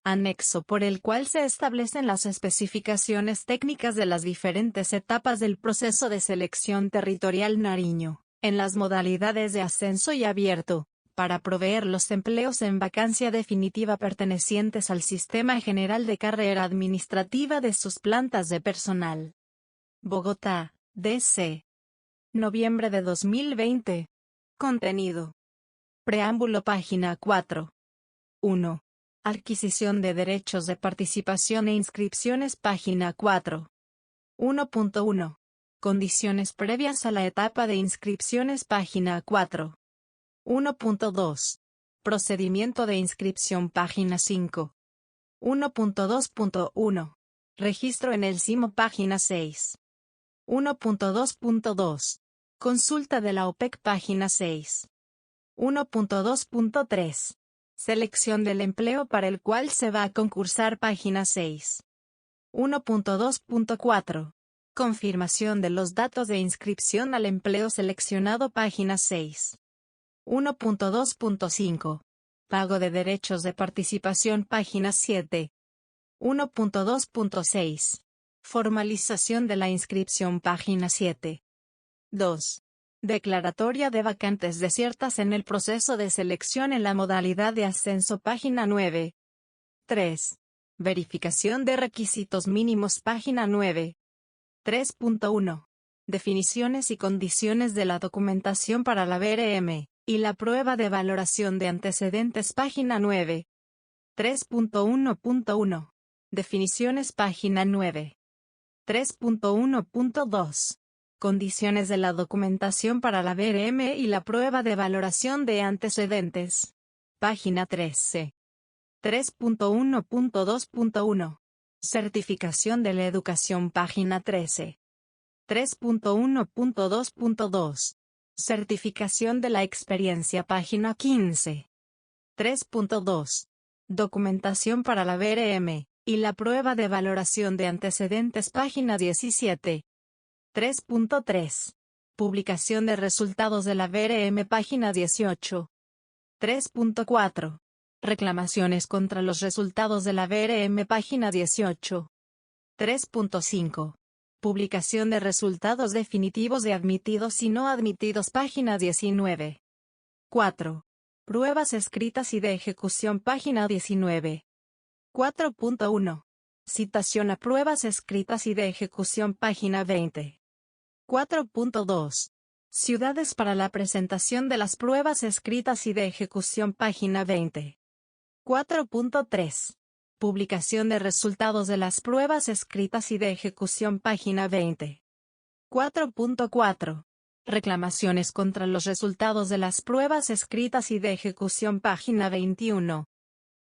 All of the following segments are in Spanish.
Anexo por el cual se establecen las especificaciones técnicas de las diferentes etapas del proceso de selección territorial Nariño, en las modalidades de ascenso y abierto, para proveer los empleos en vacancia definitiva pertenecientes al Sistema General de Carrera Administrativa de sus plantas de personal. Bogotá, D.C. Noviembre de 2020. Contenido. Preámbulo página 4. 1. Adquisición de derechos de participación e inscripciones página 4. 1.1. Condiciones previas a la etapa de inscripciones página 4. 1.2. Procedimiento de inscripción página 5. 1.2.1. Registro en el SIMO página 6. 1.2.2. Consulta de la OPEC página 6. 1.2.3. Selección del empleo para el cual se va a concursar página 6. 1.2.4. Confirmación de los datos de inscripción al empleo seleccionado página 6. 1.2.5. Pago de derechos de participación página 7. 1.2.6. Formalización de la inscripción página 7. 2. Declaratoria de vacantes desiertas en el proceso de selección en la modalidad de ascenso página 9. 3. Verificación de requisitos mínimos página 9. 3.1. Definiciones y condiciones de la documentación para la BRM, y la prueba de valoración de antecedentes página 9. 3.1.1. Definiciones página 9. 3.1.2. Condiciones de la documentación para la BRM y la prueba de valoración de antecedentes. Página 13. 3.1.2.1. Certificación de la educación página 13. 3.1.2.2. Certificación de la experiencia página 15. 3.2. Documentación para la BRM, y la prueba de valoración de antecedentes página 17. 3.3. Publicación de resultados de la BRM página 18. 3.4. Reclamaciones contra los resultados de la BRM página 18. 3.5. Publicación de resultados definitivos de admitidos y no admitidos página 19. 4. Pruebas escritas y de ejecución página 19. 4.1. Citación a pruebas escritas y de ejecución página 20. 4.2. Ciudades para la presentación de las pruebas escritas y de ejecución página 20. 4.3. Publicación de resultados de las pruebas escritas y de ejecución página 20. 4.4. Reclamaciones contra los resultados de las pruebas escritas y de ejecución página 21.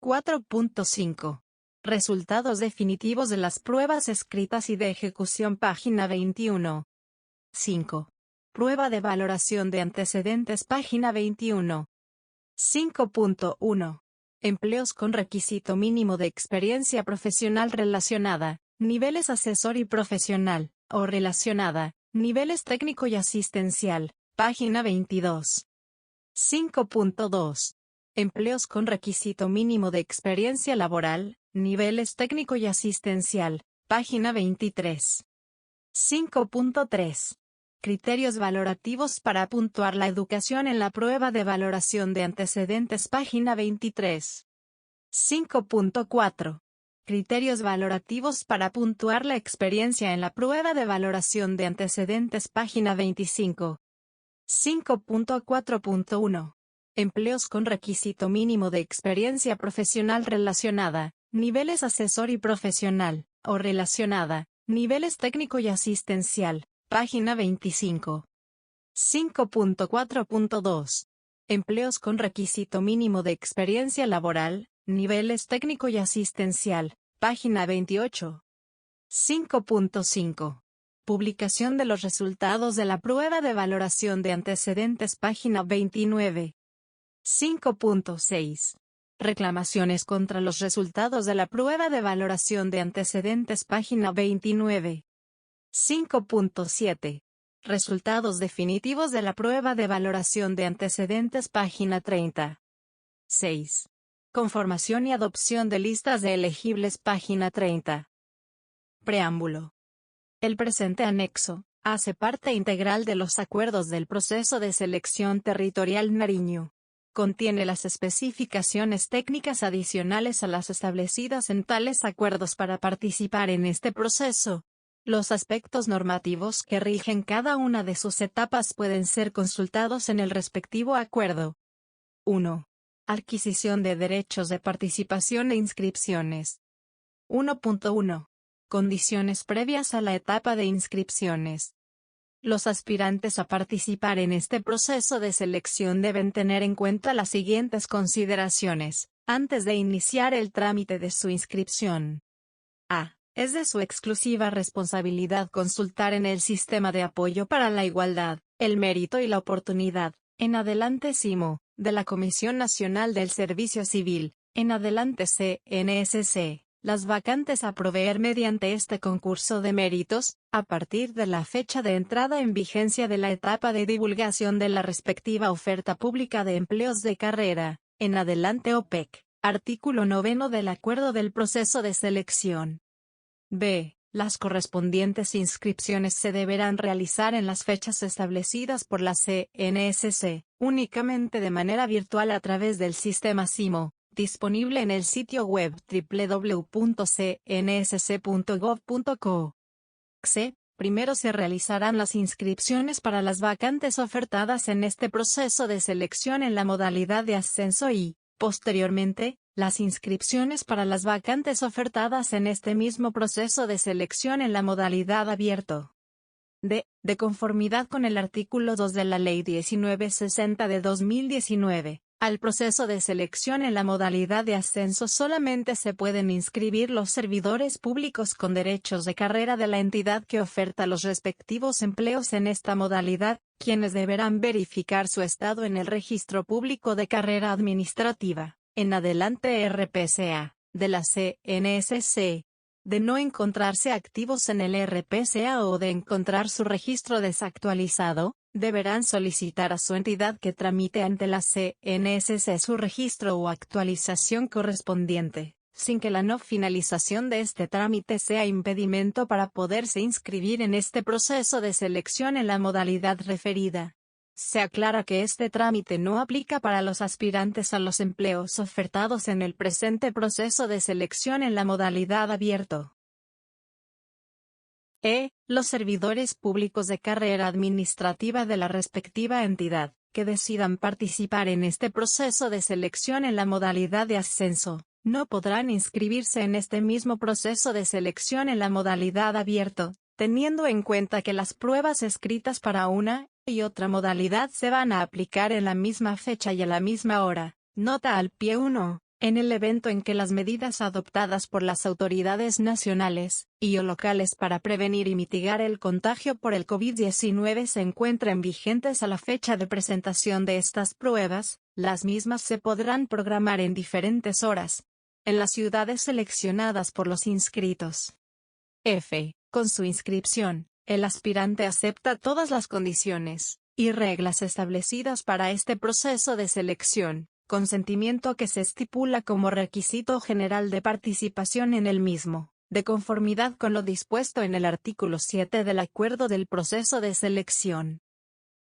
4.5. Resultados definitivos de las pruebas escritas y de ejecución página 21. 5. Prueba de valoración de antecedentes página 21. 5.1. Empleos con requisito mínimo de experiencia profesional relacionada, niveles asesor y profesional, o relacionada, niveles técnico y asistencial, página 22. 5.2. Empleos con requisito mínimo de experiencia laboral, niveles técnico y asistencial, página 23. 5.3. Criterios valorativos para puntuar la educación en la prueba de valoración de antecedentes página 23. 5.4. Criterios valorativos para puntuar la experiencia en la prueba de valoración de antecedentes página 25. 5.4.1. Empleos con requisito mínimo de experiencia profesional relacionada, niveles asesor y profesional, o relacionada, niveles técnico y asistencial, página 25. 5.4.2. Empleos con requisito mínimo de experiencia laboral, niveles técnico y asistencial, página 28. 5.5. Publicación de los resultados de la prueba de valoración de antecedentes página 29. 5.6. Reclamaciones contra los resultados de la prueba de valoración de antecedentes página 29. 5.7. Resultados definitivos de la prueba de valoración de antecedentes página 30. 6. Conformación y adopción de listas de elegibles. Página 30. Preámbulo. El presente anexo hace parte integral de los acuerdos del proceso de selección territorial Nariño. Contiene las especificaciones técnicas adicionales a las establecidas en tales acuerdos para participar en este proceso. Los aspectos normativos que rigen cada una de sus etapas pueden ser consultados en el respectivo acuerdo. 1. Adquisición de derechos de participación e inscripciones. 1.1. Condiciones previas a la etapa de inscripciones. Los aspirantes a participar en este proceso de selección deben tener en cuenta las siguientes consideraciones, antes de iniciar el trámite de su inscripción. A. Es de su exclusiva responsabilidad consultar en el Sistema de Apoyo para la Igualdad, el Mérito y la Oportunidad, en adelante SIMO, de la Comisión Nacional del Servicio Civil, en adelante CNSC. Las vacantes a proveer mediante este concurso de méritos, a partir de la fecha de entrada en vigencia de la etapa de divulgación de la respectiva oferta pública de empleos de carrera, en adelante OPEC, artículo 9 del Acuerdo del Proceso de Selección. B. Las correspondientes inscripciones se deberán realizar en las fechas establecidas por la CNSC, únicamente de manera virtual a través del sistema SIMO, disponible en el sitio web www.cnsc.gov.co. C. Primero se realizarán las inscripciones para las vacantes ofertadas en este proceso de selección en la modalidad de ascenso y, posteriormente, las inscripciones para las vacantes ofertadas en este mismo proceso de selección en la modalidad abierto. D. De conformidad con el artículo 2 de la Ley 1960 de 2019. Al proceso de selección en la modalidad de ascenso solamente se pueden inscribir los servidores públicos con derechos de carrera de la entidad que oferta los respectivos empleos en esta modalidad, quienes deberán verificar su estado en el Registro Público de Carrera Administrativa, en adelante RPCA, de la CNSC. De no encontrarse activos en el RPCA o de encontrar su registro desactualizado, deberán solicitar a su entidad que tramite ante la CNSC su registro o actualización correspondiente, sin que la no finalización de este trámite sea impedimento para poderse inscribir en este proceso de selección en la modalidad referida. Se aclara que este trámite no aplica para los aspirantes a los empleos ofertados en el presente proceso de selección en la modalidad abierto. Los servidores públicos de carrera administrativa de la respectiva entidad, que decidan participar en este proceso de selección en la modalidad de ascenso, no podrán inscribirse en este mismo proceso de selección en la modalidad abierto, teniendo en cuenta que las pruebas escritas para una y otra modalidad se van a aplicar en la misma fecha y a la misma hora. Nota al pie 1. En el evento en que las medidas adoptadas por las autoridades nacionales y o locales para prevenir y mitigar el contagio por el COVID-19 se encuentren vigentes a la fecha de presentación de estas pruebas, las mismas se podrán programar en diferentes horas, en las ciudades seleccionadas por los inscritos. F. Con su inscripción, el aspirante acepta todas las condiciones y reglas establecidas para este proceso de selección, consentimiento que se estipula como requisito general de participación en el mismo, de conformidad con lo dispuesto en el artículo 7 del Acuerdo del Proceso de Selección.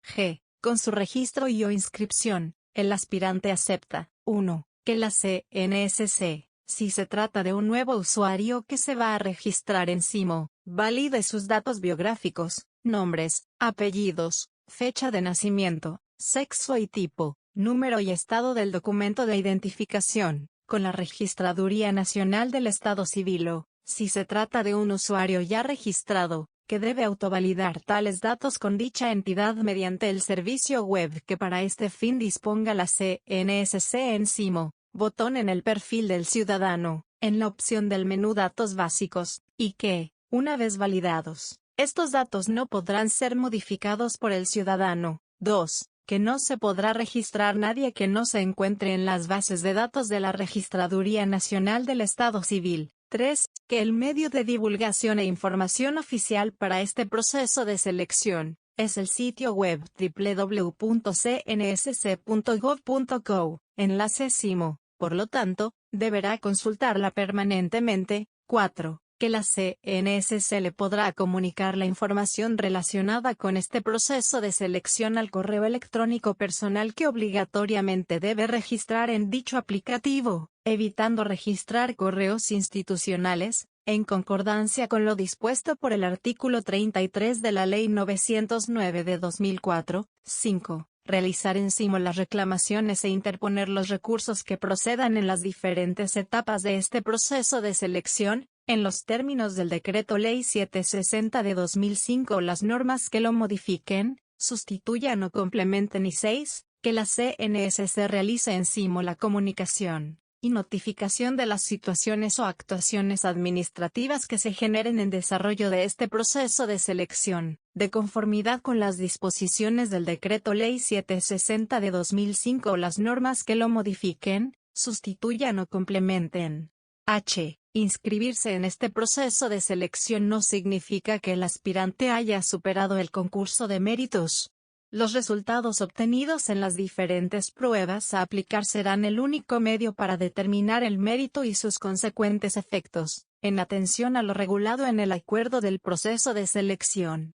G. Con su registro y o inscripción, el aspirante acepta, 1. Que la CNSC, si se trata de un nuevo usuario que se va a registrar en SIMO, valide sus datos biográficos, nombres, apellidos, fecha de nacimiento, sexo y tipo, número y estado del documento de identificación, con la Registraduría Nacional del Estado Civil o, si se trata de un usuario ya registrado, que debe autovalidar tales datos con dicha entidad mediante el servicio web que para este fin disponga la CNSC en SIMO, botón en el perfil del ciudadano, en la opción del menú Datos básicos, y que, una vez validados, estos datos no podrán ser modificados por el ciudadano. 2. Que no se podrá registrar nadie que no se encuentre en las bases de datos de la Registraduría Nacional del Estado Civil. 3. Que el medio de divulgación e información oficial para este proceso de selección es el sitio web www.cnsc.gov.co, enlace SIMO. Por lo tanto, deberá consultarla permanentemente. 4. Que la CNSS le podrá comunicar la información relacionada con este proceso de selección al correo electrónico personal que obligatoriamente debe registrar en dicho aplicativo, evitando registrar correos institucionales, en concordancia con lo dispuesto por el artículo 33 de la Ley 909 de 2004. 5. Realizar en SIMO las reclamaciones e interponer los recursos que procedan en las diferentes etapas de este proceso de selección, en los términos del Decreto Ley 760 de 2005 o las normas que lo modifiquen, sustituyan o complementen. Y 6. Que la CNSS realice en SIMO la comunicación y notificación de las situaciones o actuaciones administrativas que se generen en desarrollo de este proceso de selección, de conformidad con las disposiciones del Decreto Ley 760 de 2005 o las normas que lo modifiquen, sustituyan o complementen. H. Inscribirse en este proceso de selección no significa que el aspirante haya superado el concurso de méritos. Los resultados obtenidos en las diferentes pruebas a aplicar serán el único medio para determinar el mérito y sus consecuentes efectos, en atención a lo regulado en el acuerdo del proceso de selección.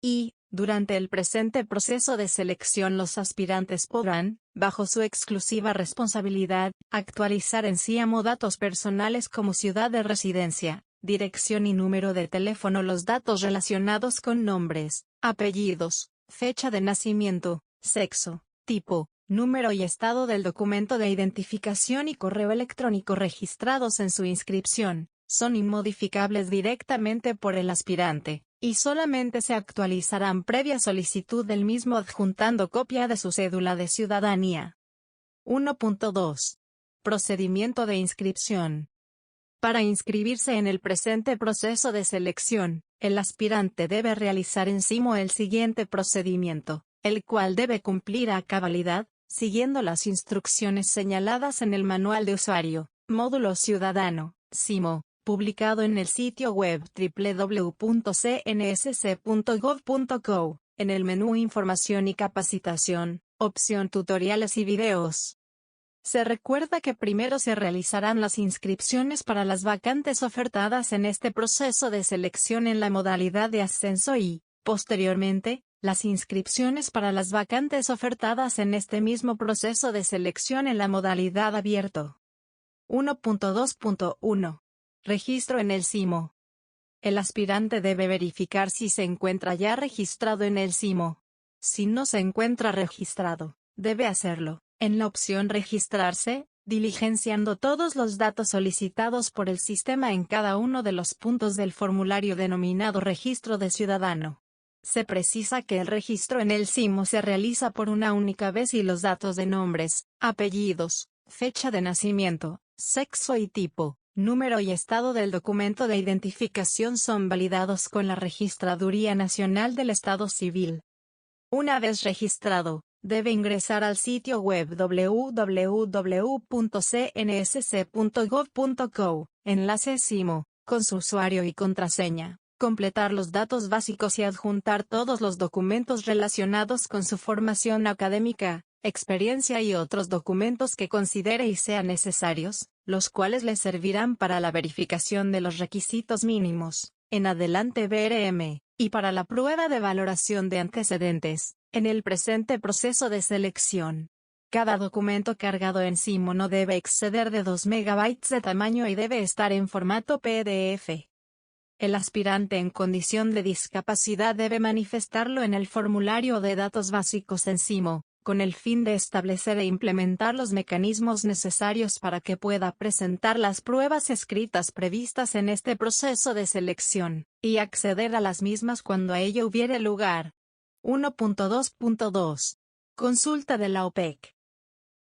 Y, durante el presente proceso de selección, los aspirantes podrán, bajo su exclusiva responsabilidad, actualizar en SIMO datos personales como ciudad de residencia, dirección y número de teléfono, los datos relacionados con nombres, apellidos, fecha de nacimiento, sexo, tipo, número y estado del documento de identificación y correo electrónico registrados en su inscripción, son inmodificables directamente por el aspirante, y solamente se actualizarán previa solicitud del mismo adjuntando copia de su cédula de ciudadanía. 1.2. Procedimiento de inscripción. Para inscribirse en el presente proceso de selección, el aspirante debe realizar en SIMO el siguiente procedimiento, el cual debe cumplir a cabalidad, siguiendo las instrucciones señaladas en el Manual de Usuario, Módulo Ciudadano, SIMO, publicado en el sitio web www.cnss.gov.co, en el menú Información y Capacitación, opción Tutoriales y Videos. Se recuerda que primero se realizarán las inscripciones para las vacantes ofertadas en este proceso de selección en la modalidad de ascenso y, posteriormente, las inscripciones para las vacantes ofertadas en este mismo proceso de selección en la modalidad abierto. 1.2.1. Registro en el SIMO. El aspirante debe verificar si se encuentra ya registrado en el SIMO. Si no se encuentra registrado, debe hacerlo en la opción Registrarse, diligenciando todos los datos solicitados por el sistema en cada uno de los puntos del formulario denominado Registro de Ciudadano. Se precisa que el registro en el SIMO se realiza por una única vez y los datos de nombres, apellidos, fecha de nacimiento, sexo y tipo, número y estado del documento de identificación son validados con la Registraduría Nacional del Estado Civil. Una vez registrado, debe ingresar al sitio web www.cnss.gov.co, enlace SIMO, con su usuario y contraseña, completar los datos básicos y adjuntar todos los documentos relacionados con su formación académica, experiencia y otros documentos que considere y sean necesarios, los cuales le servirán para la verificación de los requisitos mínimos, en adelante BRM, y para la prueba de valoración de antecedentes, en el presente proceso de selección. Cada documento cargado en SIMO no debe exceder de 2 MB de tamaño y debe estar en formato PDF. El aspirante en condición de discapacidad debe manifestarlo en el formulario de datos básicos en SIMO, con el fin de establecer e implementar los mecanismos necesarios para que pueda presentar las pruebas escritas previstas en este proceso de selección, y acceder a las mismas cuando a ello hubiere lugar. 1.2.2. Consulta de la OPEC.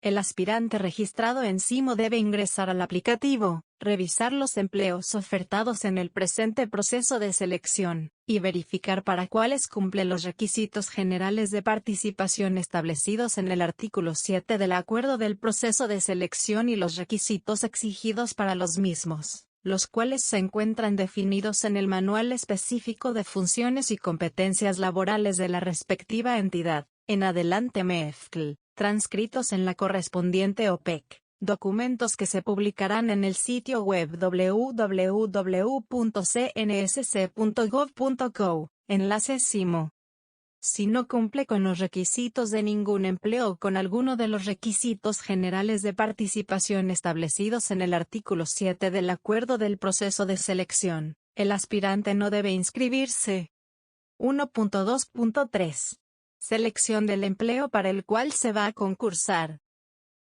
El aspirante registrado en SIMO debe ingresar al aplicativo, revisar los empleos ofertados en el presente proceso de selección, y verificar para cuáles cumple los requisitos generales de participación establecidos en el artículo 7 del Acuerdo del Proceso de Selección y los requisitos exigidos para los mismos, los cuales se encuentran definidos en el Manual Específico de Funciones y Competencias Laborales de la respectiva entidad, en adelante MEFCL, transcritos en la correspondiente OPEC, Documentos que se publicarán en el sitio web www.cnsc.gov.co, enlace CIMO. Si no cumple con los requisitos de ningún empleo o con alguno de los requisitos generales de participación establecidos en el artículo 7 del acuerdo del proceso de selección, el aspirante no debe inscribirse. 1.2.3. Selección del empleo para el cual se va a concursar.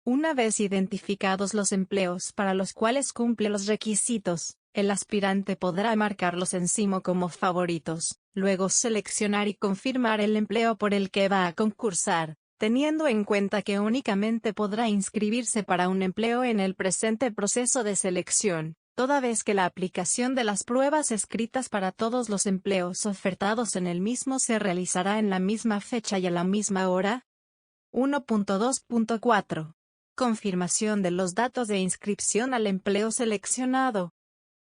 Una vez identificados los empleos para los cuales cumple los requisitos, el aspirante podrá marcarlos en CIMO como favoritos, luego seleccionar y confirmar el empleo por el que va a concursar, teniendo en cuenta que únicamente podrá inscribirse para un empleo en el presente proceso de selección, toda vez que la aplicación de las pruebas escritas para todos los empleos ofertados en el mismo se realizará en la misma fecha y a la misma hora. 1.2.4. Confirmación de los datos de inscripción al empleo seleccionado.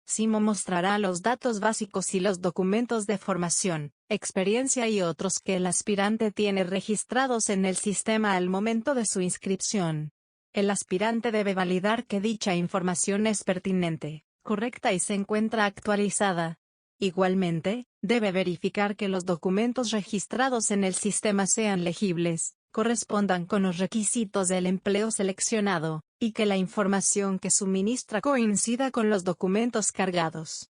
CIMO mostrará los datos básicos y los documentos de formación, experiencia y otros que el aspirante tiene registrados en el sistema al momento de su inscripción. El aspirante debe validar que dicha información es pertinente, correcta y se encuentra actualizada. Igualmente, debe verificar que los documentos registrados en el sistema sean legibles, correspondan con los requisitos del empleo seleccionado, y que la información que suministra coincida con los documentos cargados.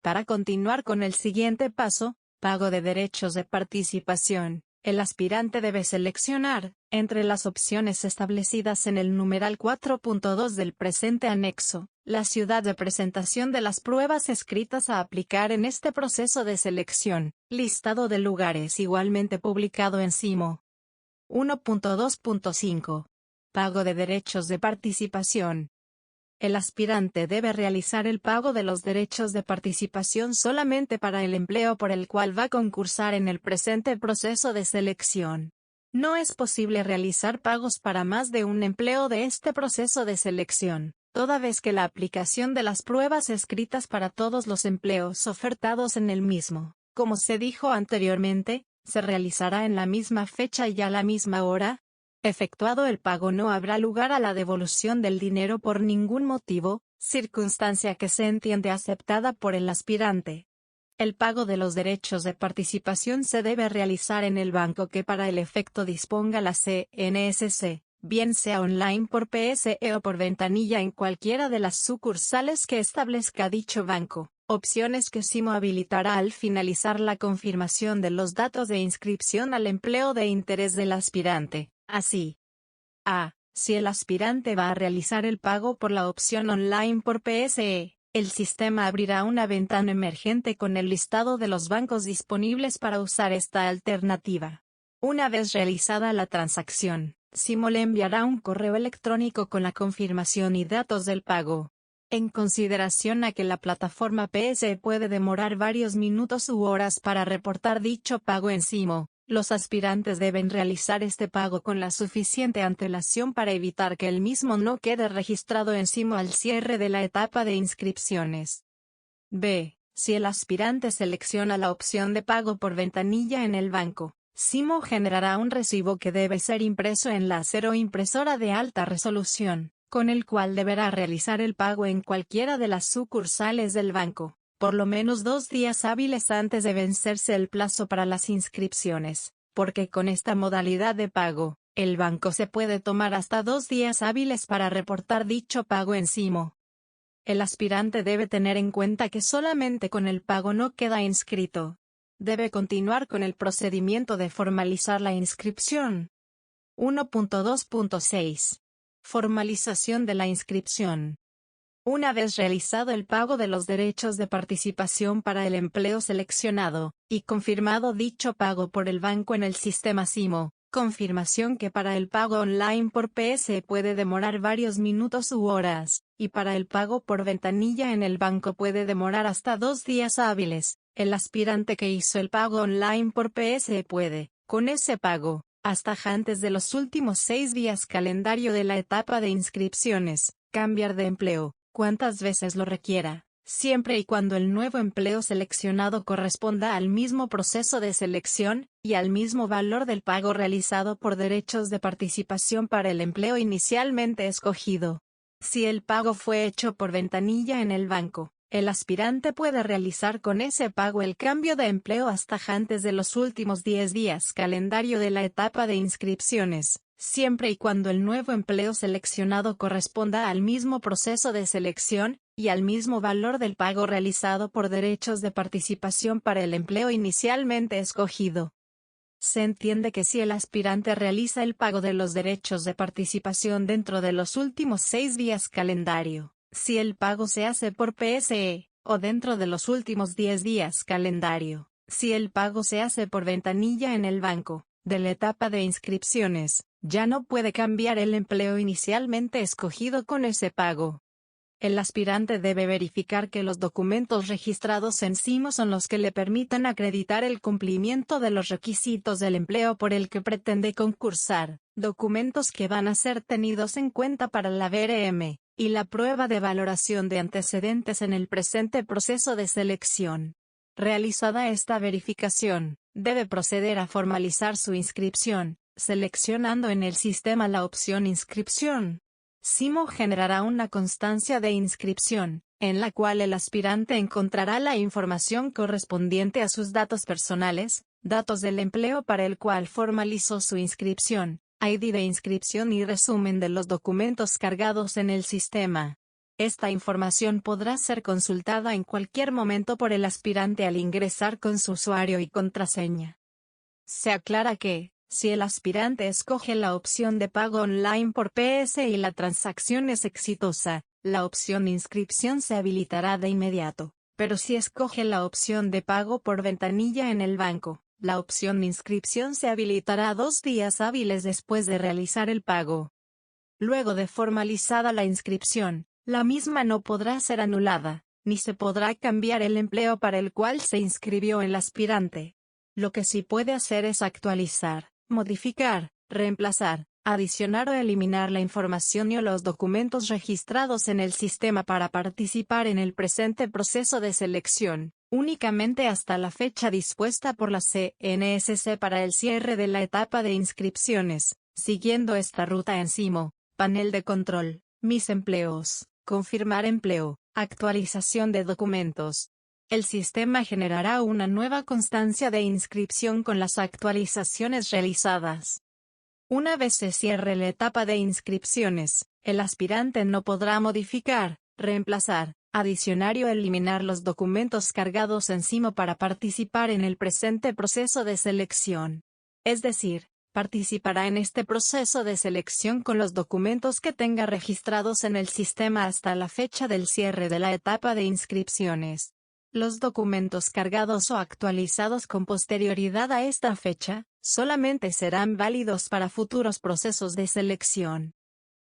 Para continuar con el siguiente paso, pago de derechos de participación, el aspirante debe seleccionar, entre las opciones establecidas en el numeral 4.2 del presente anexo, la ciudad de presentación de las pruebas escritas a aplicar en este proceso de selección, listado de lugares igualmente publicado en CIMO. 1.2.5. Pago de derechos de participación. El aspirante debe realizar el pago de los derechos de participación solamente para el empleo por el cual va a concursar en el presente proceso de selección. No es posible realizar pagos para más de un empleo de este proceso de selección, toda vez que la aplicación de las pruebas escritas para todos los empleos ofertados en el mismo, como se dijo anteriormente, se realizará en la misma fecha y a la misma hora. Efectuado el pago no habrá lugar a la devolución del dinero por ningún motivo, circunstancia que se entiende aceptada por el aspirante. El pago de los derechos de participación se debe realizar en el banco que para el efecto disponga la CNSC, bien sea online por PSE o por ventanilla en cualquiera de las sucursales que establezca dicho banco. Opciones que CIMO habilitará al finalizar la confirmación de los datos de inscripción al empleo de interés del aspirante. Así. A. Si el aspirante va a realizar el pago por la opción online por PSE, el sistema abrirá una ventana emergente con el listado de los bancos disponibles para usar esta alternativa. Una vez realizada la transacción, CIMO le enviará un correo electrónico con la confirmación y datos del pago. En consideración a que la plataforma PSE puede demorar varios minutos u horas para reportar dicho pago en CIMO, los aspirantes deben realizar este pago con la suficiente antelación para evitar que el mismo no quede registrado en CIMO al cierre de la etapa de inscripciones. B. Si el aspirante selecciona la opción de pago por ventanilla en el banco, CIMO generará un recibo que debe ser impreso en láser o impresora de alta resolución, con el cual deberá realizar el pago en cualquiera de las sucursales del banco, por lo menos 2 días hábiles antes de vencerse el plazo para las inscripciones, porque con esta modalidad de pago, el banco se puede tomar hasta 2 días hábiles para reportar dicho pago en CIMO. El aspirante debe tener en cuenta que solamente con el pago no queda inscrito. Debe continuar con el procedimiento de formalizar la inscripción. 1.2.6. Formalización de la inscripción. Una vez realizado el pago de los derechos de participación para el empleo seleccionado, y confirmado dicho pago por el banco en el sistema CIMO, confirmación que para el pago online por PS puede demorar varios minutos u horas, y para el pago por ventanilla en el banco puede demorar hasta 2 días hábiles, el aspirante que hizo el pago online por PS puede, con ese pago, hasta antes de los últimos 6 días calendario de la etapa de inscripciones, cambiar de empleo, cuantas veces lo requiera, siempre y cuando el nuevo empleo seleccionado corresponda al mismo proceso de selección, y al mismo valor del pago realizado por derechos de participación para el empleo inicialmente escogido. Si el pago fue hecho por ventanilla en el banco, el aspirante puede realizar con ese pago el cambio de empleo hasta antes de los últimos 10 días calendario de la etapa de inscripciones, siempre y cuando el nuevo empleo seleccionado corresponda al mismo proceso de selección, y al mismo valor del pago realizado por derechos de participación para el empleo inicialmente escogido. Se entiende que si el aspirante realiza el pago de los derechos de participación dentro de los últimos 6 días calendario, si el pago se hace por PSE, o dentro de los últimos 10 días calendario, si el pago se hace por ventanilla en el banco, de la etapa de inscripciones, ya no puede cambiar el empleo inicialmente escogido con ese pago. El aspirante debe verificar que los documentos registrados en SIMO son los que le permitan acreditar el cumplimiento de los requisitos del empleo por el que pretende concursar, documentos que van a ser tenidos en cuenta para la VRM, y la prueba de valoración de antecedentes en el presente proceso de selección. Realizada esta verificación, debe proceder a formalizar su inscripción, seleccionando en el sistema la opción Inscripción. SIMO generará una constancia de inscripción, en la cual el aspirante encontrará la información correspondiente a sus datos personales, datos del empleo para el cual formalizó su inscripción, ID de inscripción y resumen de los documentos cargados en el sistema. Esta información podrá ser consultada en cualquier momento por el aspirante al ingresar con su usuario y contraseña. Se aclara que, si el aspirante escoge la opción de pago online por PS y la transacción es exitosa, la opción inscripción se habilitará de inmediato, pero si escoge la opción de pago por ventanilla en el banco, la opción inscripción se habilitará 2 días hábiles después de realizar el pago. Luego de formalizada la inscripción, la misma no podrá ser anulada, ni se podrá cambiar el empleo para el cual se inscribió el aspirante. Lo que sí puede hacer es actualizar, modificar, reemplazar, adicionar o eliminar la información y o los documentos registrados en el sistema para participar en el presente proceso de selección, únicamente hasta la fecha dispuesta por la CNSC para el cierre de la etapa de inscripciones, siguiendo esta ruta en SIMO, panel de control, mis empleos, confirmar empleo, actualización de documentos. El sistema generará una nueva constancia de inscripción con las actualizaciones realizadas. Una vez se cierre la etapa de inscripciones, el aspirante no podrá modificar, reemplazar, adicionar o eliminar los documentos cargados en SIMO para participar en el presente proceso de selección. Es decir, participará en este proceso de selección con los documentos que tenga registrados en el sistema hasta la fecha del cierre de la etapa de inscripciones. Los documentos cargados o actualizados con posterioridad a esta fecha, solamente serán válidos para futuros procesos de selección.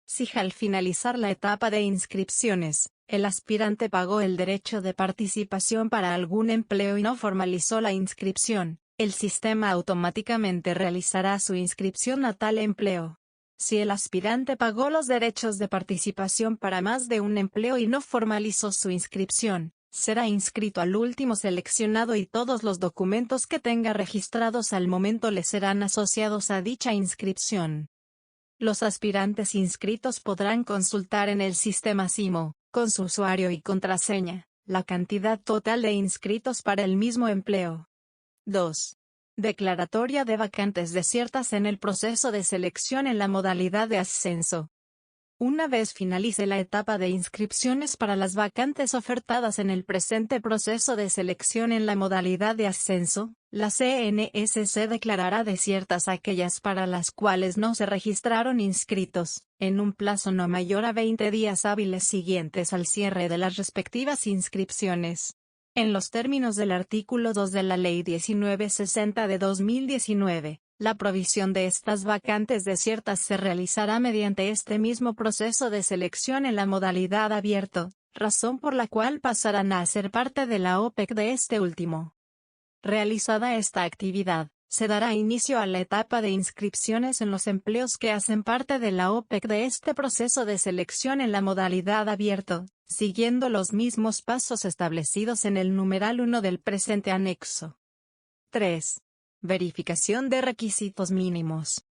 Si al finalizar la etapa de inscripciones, el aspirante pagó el derecho de participación para algún empleo y no formalizó la inscripción, el sistema automáticamente realizará su inscripción a tal empleo. Si el aspirante pagó los derechos de participación para más de un empleo y no formalizó su inscripción, será inscrito al último seleccionado y todos los documentos que tenga registrados al momento le serán asociados a dicha inscripción. Los aspirantes inscritos podrán consultar en el sistema SIMO, con su usuario y contraseña, la cantidad total de inscritos para el mismo empleo. 2. Declaratoria de vacantes desiertas en el proceso de selección en la modalidad de ascenso. Una vez finalice la etapa de inscripciones para las vacantes ofertadas en el presente proceso de selección en la modalidad de ascenso, la CNSC declarará desiertas aquellas para las cuales no se registraron inscritos, en un plazo no mayor a 20 días hábiles siguientes al cierre de las respectivas inscripciones. En los términos del artículo 2 de la Ley 1960 de 2019, la provisión de estas vacantes desiertas se realizará mediante este mismo proceso de selección en la modalidad abierto, razón por la cual pasarán a ser parte de la OPEC de este último. Realizada esta actividad, Se dará inicio a la etapa de inscripciones en los empleos que hacen parte de la OPEC de este proceso de selección en la modalidad abierto, siguiendo los mismos pasos establecidos en el numeral 1 del presente anexo. 3. Verificación de requisitos mínimos.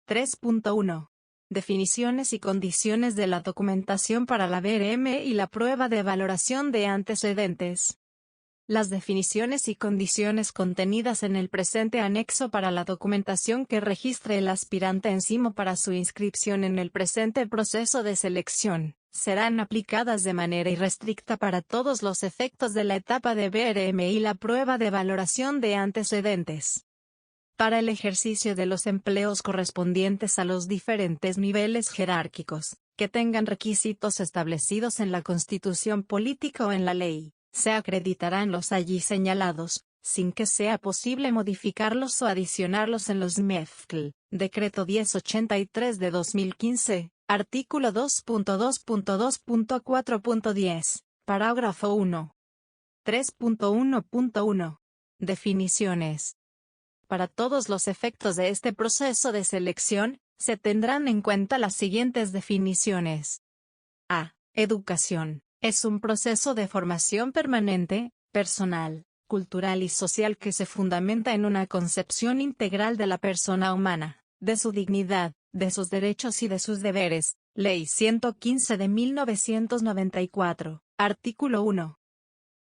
3.1. Definiciones y condiciones de la documentación para la VRM y la prueba de valoración de antecedentes. Las definiciones y condiciones contenidas en el presente anexo para la documentación que registre el aspirante encima para su inscripción en el presente proceso de selección, serán aplicadas de manera irrestricta para todos los efectos de la etapa de VRM y la prueba de valoración de antecedentes. Para el ejercicio de los empleos correspondientes a los diferentes niveles jerárquicos, que tengan requisitos establecidos en la Constitución política o en la ley, se acreditarán los allí señalados, sin que sea posible modificarlos o adicionarlos en los MEFCL. Decreto 1083 de 2015, artículo 2.2.2.4.10, parágrafo 1. 3.1.1. Definiciones. Para todos los efectos de este proceso de selección, se tendrán en cuenta las siguientes definiciones. A. Educación. Es un proceso de formación permanente, personal, cultural y social que se fundamenta en una concepción integral de la persona humana, de su dignidad, de sus derechos y de sus deberes. Ley 115 de 1994, artículo 1.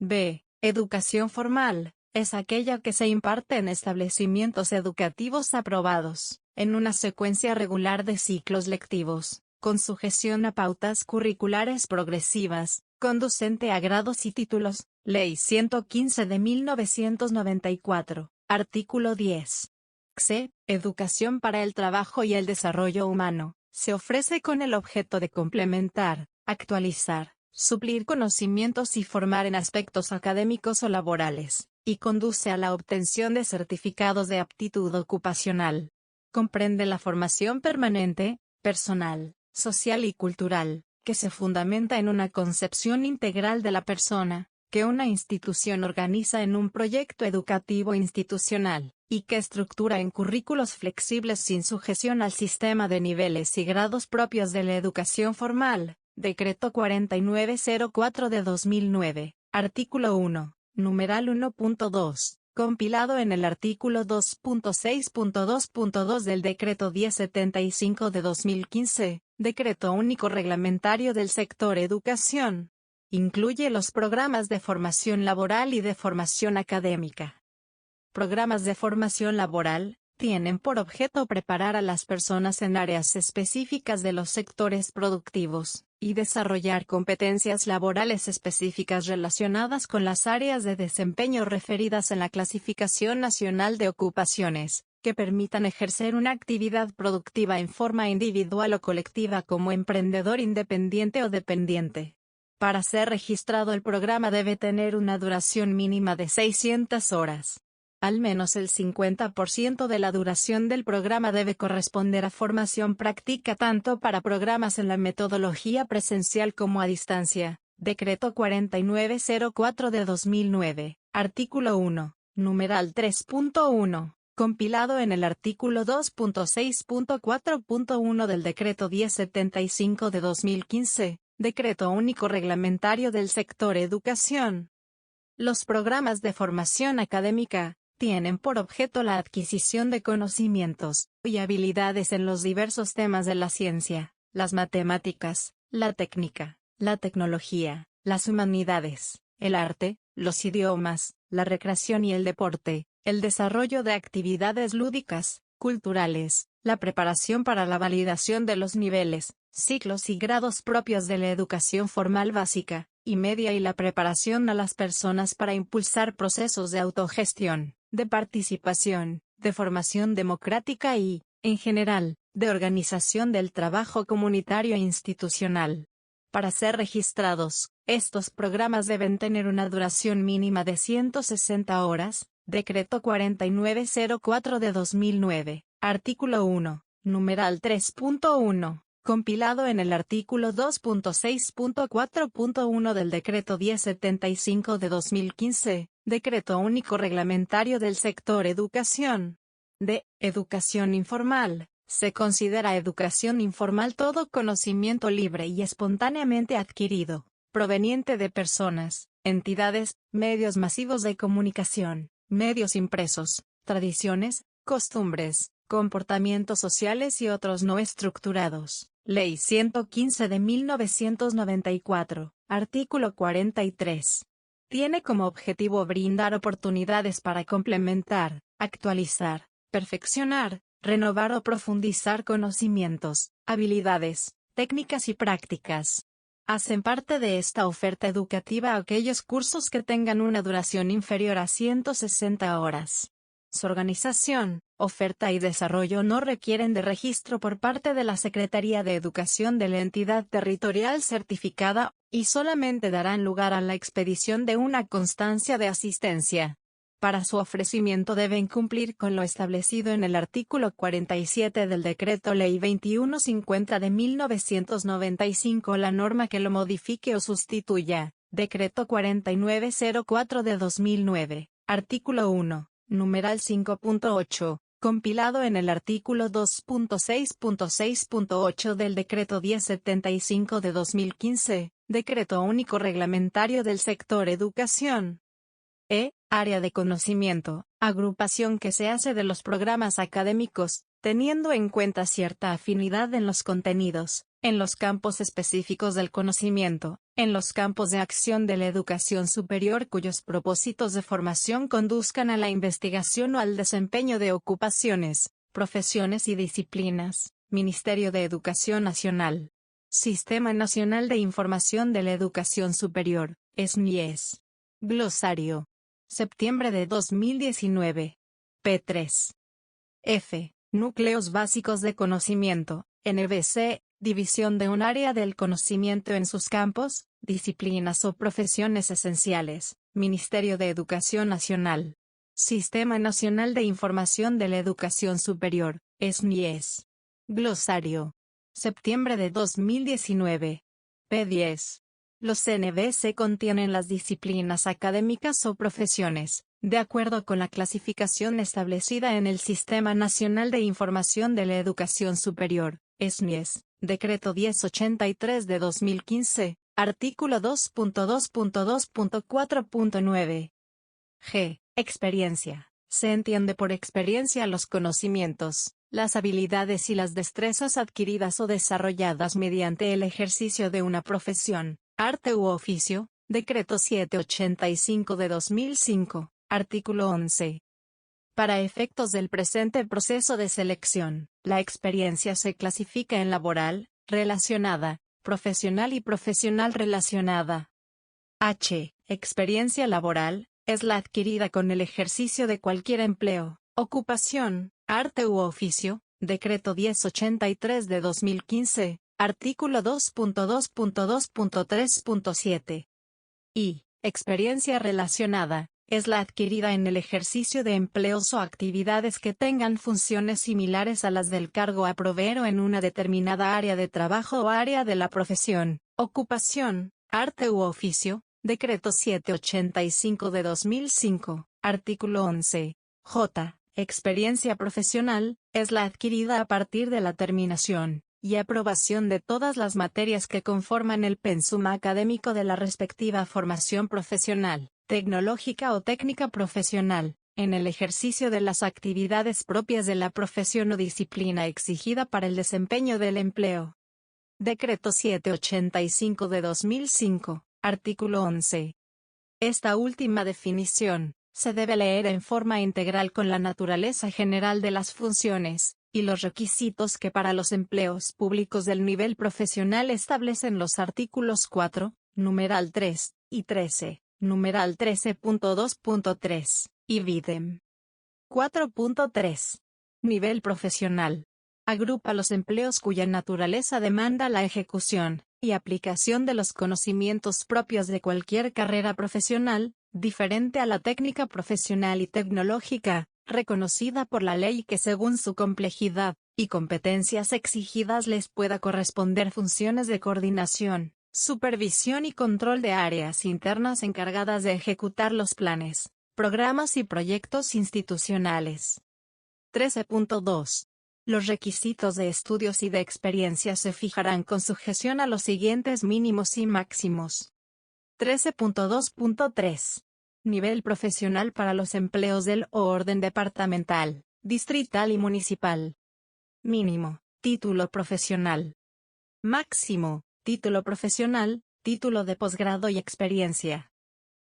B. Educación formal. Es aquella que se imparte en establecimientos educativos aprobados, en una secuencia regular de ciclos lectivos, con sujeción a pautas curriculares progresivas, conducente a grados y títulos. Ley 115 de 1994, artículo 10. C. Educación para el trabajo y el desarrollo humano. Se ofrece con el objeto de complementar, actualizar, suplir conocimientos y formar en aspectos académicos o laborales, y conduce a la obtención de certificados de aptitud ocupacional. Comprende la formación permanente, personal, social y cultural, que se fundamenta en una concepción integral de la persona, que una institución organiza en un proyecto educativo institucional, y que estructura en currículos flexibles sin sujeción al sistema de niveles y grados propios de la educación formal. Decreto 4904 de 2009, artículo 1, numeral 1.2, compilado en el artículo 2.6.2.2 del Decreto 1075 de 2015, Decreto Único Reglamentario del Sector Educación. Incluye los programas de formación laboral y de formación académica. Programas de formación laboral tienen por objeto preparar a las personas en áreas específicas de los sectores productivos, y desarrollar competencias laborales específicas relacionadas con las áreas de desempeño referidas en la Clasificación Nacional de Ocupaciones, que permitan ejercer una actividad productiva en forma individual o colectiva como emprendedor independiente o dependiente. Para ser registrado el programa debe tener una duración mínima de 600 horas. Al menos el 50% de la duración del programa debe corresponder a formación práctica tanto para programas en la metodología presencial como a distancia. Decreto 4904 de 2009, artículo 1, numeral 3.1, compilado en el artículo 2.6.4.1 del Decreto 1075 de 2015, Decreto Único Reglamentario del Sector Educación. Los programas de formación académica tienen por objeto la adquisición de conocimientos y habilidades en los diversos temas de la ciencia, las matemáticas, la técnica, la tecnología, las humanidades, el arte, los idiomas, la recreación y el deporte, el desarrollo de actividades lúdicas, culturales, la preparación para la validación de los niveles, ciclos y grados propios de la educación formal básica y media y la preparación a las personas para impulsar procesos de autogestión, de participación, de formación democrática y, en general, de organización del trabajo comunitario e institucional. Para ser registrados, estos programas deben tener una duración mínima de 160 horas, Decreto 4904 de 2009, artículo 1, numeral 3.1. compilado en el artículo 2.6.4.1 del Decreto 1075 de 2015, Decreto Único Reglamentario del Sector Educación. D. Educación informal. Se considera educación informal todo conocimiento libre y espontáneamente adquirido, proveniente de personas, entidades, medios masivos de comunicación, medios impresos, tradiciones, costumbres, comportamientos sociales y otros no estructurados. Ley 115 de 1994, artículo 43. Tiene como objetivo brindar oportunidades para complementar, actualizar, perfeccionar, renovar o profundizar conocimientos, habilidades, técnicas y prácticas. Hacen parte de esta oferta educativa aquellos cursos que tengan una duración inferior a 160 horas. Su organización, oferta y desarrollo no requieren de registro por parte de la Secretaría de Educación de la entidad territorial certificada, y solamente darán lugar a la expedición de una constancia de asistencia. Para su ofrecimiento deben cumplir con lo establecido en el artículo 47 del Decreto Ley 2150 de 1995, la norma que lo modifique o sustituya. Decreto 4904 de 2009, artículo 1, numeral 5.8, compilado en el artículo 2.6.6.8 del Decreto 1075 de 2015, Decreto Único Reglamentario del Sector Educación. Área de conocimiento, agrupación que se hace de los programas académicos, teniendo en cuenta cierta afinidad en los contenidos, en los campos específicos del conocimiento, en los campos de acción de la educación superior cuyos propósitos de formación conduzcan a la investigación o al desempeño de ocupaciones, profesiones y disciplinas. Ministerio de Educación Nacional. Sistema Nacional de Información de la Educación Superior, SNIES. Glosario. Septiembre de 2019. P3. F. Núcleos básicos de conocimiento, NBC, división de un área del conocimiento en sus campos, disciplinas o profesiones esenciales, Ministerio de Educación Nacional. Sistema Nacional de Información de la Educación Superior, SNIES. Glosario. Septiembre de 2019. P10. Los NBC contienen las disciplinas académicas o profesiones, de acuerdo con la clasificación establecida en el Sistema Nacional de Información de la Educación Superior, SNIES, Decreto 1083 de 2015, artículo 2.2.2.4.9. G. Experiencia. Se entiende por experiencia los conocimientos, las habilidades y las destrezas adquiridas o desarrolladas mediante el ejercicio de una profesión, arte u oficio. Decreto 785 de 2005, artículo 11. Para efectos del presente proceso de selección, la experiencia se clasifica en laboral, relacionada, profesional y profesional relacionada. H. Experiencia laboral, es la adquirida con el ejercicio de cualquier empleo, ocupación, arte u oficio. Decreto 1083 de 2015, artículo 2.2.2.3.7. Y. Experiencia relacionada, es la adquirida en el ejercicio de empleos o actividades que tengan funciones similares a las del cargo a proveer o en una determinada área de trabajo o área de la profesión, ocupación, arte u oficio. Decreto 785 de 2005, artículo 11. J. Experiencia profesional, es la adquirida a partir de la terminación y aprobación de todas las materias que conforman el pensum académico de la respectiva formación profesional, tecnológica o técnica profesional, en el ejercicio de las actividades propias de la profesión o disciplina exigida para el desempeño del empleo. Decreto 785 de 2005, artículo 11. Esta última definición se debe leer en forma integral con la naturaleza general de las funciones y los requisitos que para los empleos públicos del nivel profesional establecen los artículos 4, numeral 3, y 13, numeral 13.2.3, y videm. 4.3. Nivel profesional. Agrupa los empleos cuya naturaleza demanda la ejecución y aplicación de los conocimientos propios de cualquier carrera profesional, diferente a la técnica profesional y tecnológica, reconocida por la ley, que según su complejidad y competencias exigidas les pueda corresponder funciones de coordinación, supervisión y control de áreas internas encargadas de ejecutar los planes, programas y proyectos institucionales. 13.2. Los requisitos de estudios y de experiencia se fijarán con sujeción a los siguientes mínimos y máximos. 13.2.3. Nivel profesional para los empleos del o orden departamental, distrital y municipal. Mínimo, título profesional. Máximo, título profesional, título de posgrado y experiencia.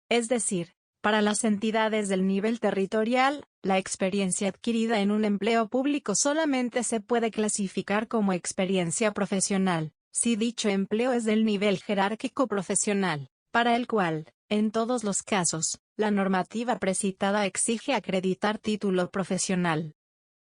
Es decir, para las entidades del nivel territorial, la experiencia adquirida en un empleo público solamente se puede clasificar como experiencia profesional, si dicho empleo es del nivel jerárquico profesional, para el cual, en todos los casos, la normativa precitada exige acreditar título profesional.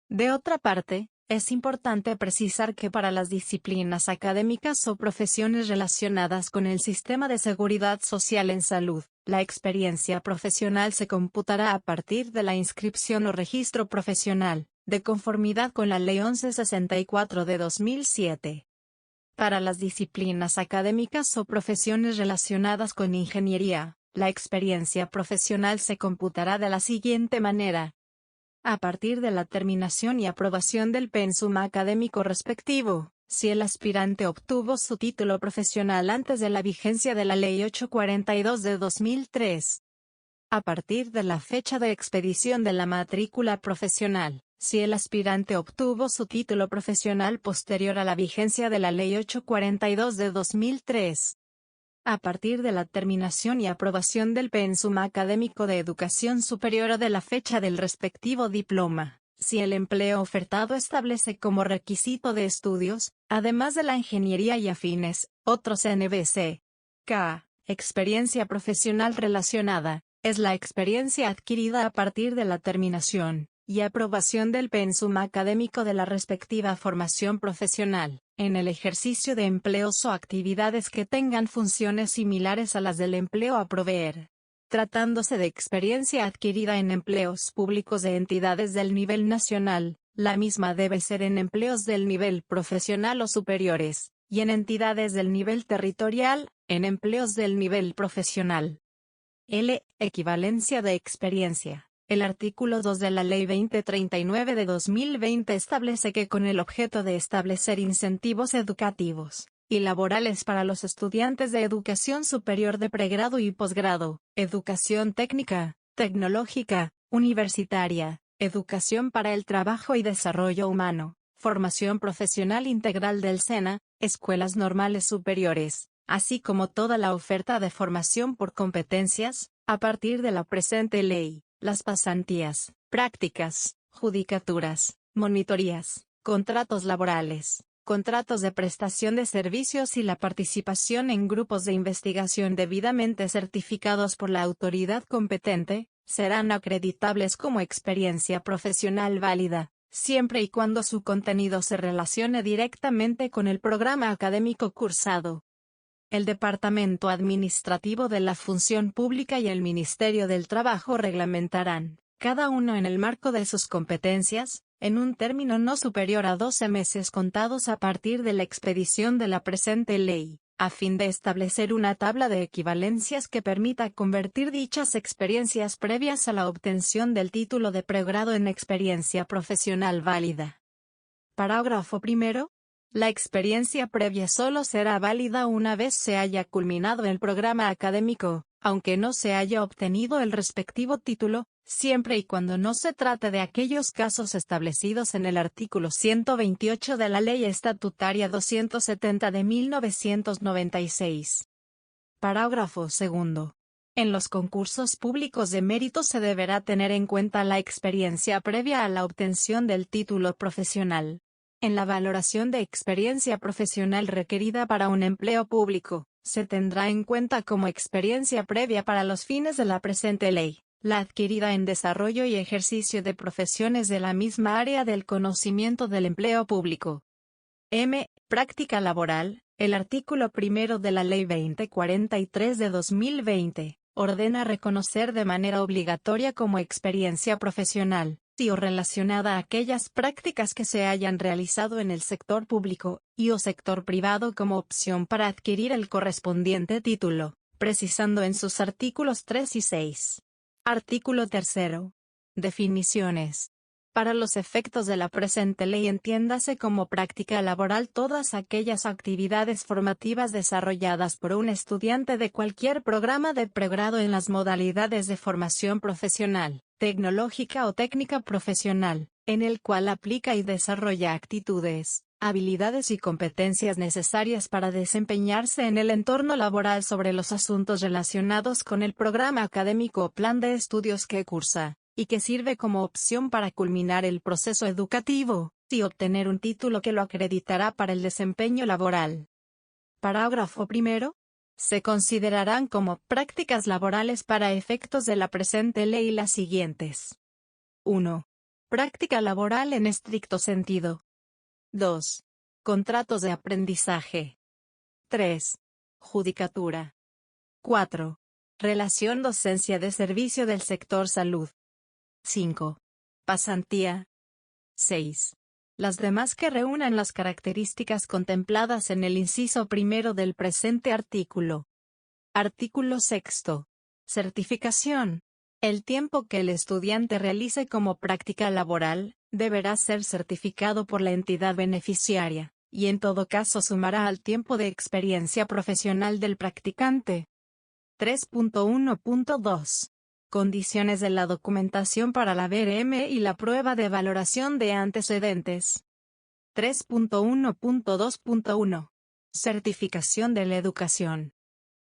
De otra parte, es importante precisar que para las disciplinas académicas o profesiones relacionadas con el sistema de seguridad social en salud, la experiencia profesional se computará a partir de la inscripción o registro profesional, de conformidad con la Ley 1164 de 2007. Para las disciplinas académicas o profesiones relacionadas con ingeniería, la experiencia profesional se computará de la siguiente manera. A partir de la terminación y aprobación del pensum académico respectivo, si el aspirante obtuvo su título profesional antes de la vigencia de la Ley 842 de 2003. A partir de la fecha de expedición de la matrícula profesional, si el aspirante obtuvo su título profesional posterior a la vigencia de la Ley 842 de 2003. A partir de la terminación y aprobación del pensum académico de educación superior o de la fecha del respectivo diploma, si el empleo ofertado establece como requisito de estudios, además de la ingeniería y afines, otros NBC. K. Experiencia profesional relacionada, es la experiencia adquirida a partir de la terminación y aprobación del pensum académico de la respectiva formación profesional, en el ejercicio de empleos o actividades que tengan funciones similares a las del empleo a proveer. Tratándose de experiencia adquirida en empleos públicos de entidades del nivel nacional, la misma debe ser en empleos del nivel profesional o superiores, y en entidades del nivel territorial, en empleos del nivel profesional. L. Equivalencia de experiencia. El artículo 2 de la Ley 2039 de 2020 establece que con el objeto de establecer incentivos educativos y laborales para los estudiantes de educación superior de pregrado y posgrado, educación técnica, tecnológica, universitaria, educación para el trabajo y desarrollo humano, formación profesional integral del SENA, escuelas normales superiores, así como toda la oferta de formación por competencias, a partir de la presente ley. Las pasantías, prácticas, judicaturas, monitorías, contratos laborales, contratos de prestación de servicios y la participación en grupos de investigación debidamente certificados por la autoridad competente, serán acreditables como experiencia profesional válida, siempre y cuando su contenido se relacione directamente con el programa académico cursado. El Departamento Administrativo de la Función Pública y el Ministerio del Trabajo reglamentarán, cada uno en el marco de sus competencias, en un término no superior a 12 meses contados a partir de la expedición de la presente ley, a fin de establecer una tabla de equivalencias que permita convertir dichas experiencias previas a la obtención del título de pregrado en experiencia profesional válida. Parágrafo primero. La experiencia previa solo será válida una vez se haya culminado el programa académico, aunque no se haya obtenido el respectivo título, siempre y cuando no se trate de aquellos casos establecidos en el artículo 128 de la Ley Estatutaria 270 de 1996. Parágrafo segundo. En los concursos públicos de mérito se deberá tener en cuenta la experiencia previa a la obtención del título profesional. En la valoración de experiencia profesional requerida para un empleo público, se tendrá en cuenta como experiencia previa para los fines de la presente ley, la adquirida en desarrollo y ejercicio de profesiones de la misma área del conocimiento del empleo público. M. Práctica laboral. El artículo 1 de la Ley 2043 de 2020, ordena reconocer de manera obligatoria como experiencia profesional, o relacionada a aquellas prácticas que se hayan realizado en el sector público, y o sector privado como opción para adquirir el correspondiente título, precisando en sus artículos 3 y 6. Artículo 3. Definiciones. Para los efectos de la presente ley entiéndase como práctica laboral todas aquellas actividades formativas desarrolladas por un estudiante de cualquier programa de pregrado en las modalidades de formación profesional, tecnológica o técnica profesional, en el cual aplica y desarrolla actitudes, habilidades y competencias necesarias para desempeñarse en el entorno laboral sobre los asuntos relacionados con el programa académico o plan de estudios que cursa, y que sirve como opción para culminar el proceso educativo, y obtener un título que lo acreditará para el desempeño laboral. Parágrafo primero. Se considerarán como prácticas laborales para efectos de la presente ley las siguientes. 1. Práctica laboral en estricto sentido. 2. Contratos de aprendizaje. 3. Judicatura. 4. Relación docencia de servicio del sector salud. 5. Pasantía. 6. Las demás que reúnan las características contempladas en el inciso primero del presente artículo. Artículo 6. Certificación. El tiempo que el estudiante realice como práctica laboral, deberá ser certificado por la entidad beneficiaria, y en todo caso sumará al tiempo de experiencia profesional del practicante. 3.1.2. Condiciones de la documentación para la VRM y la prueba de valoración de antecedentes. 3.1.2.1. Certificación de la educación.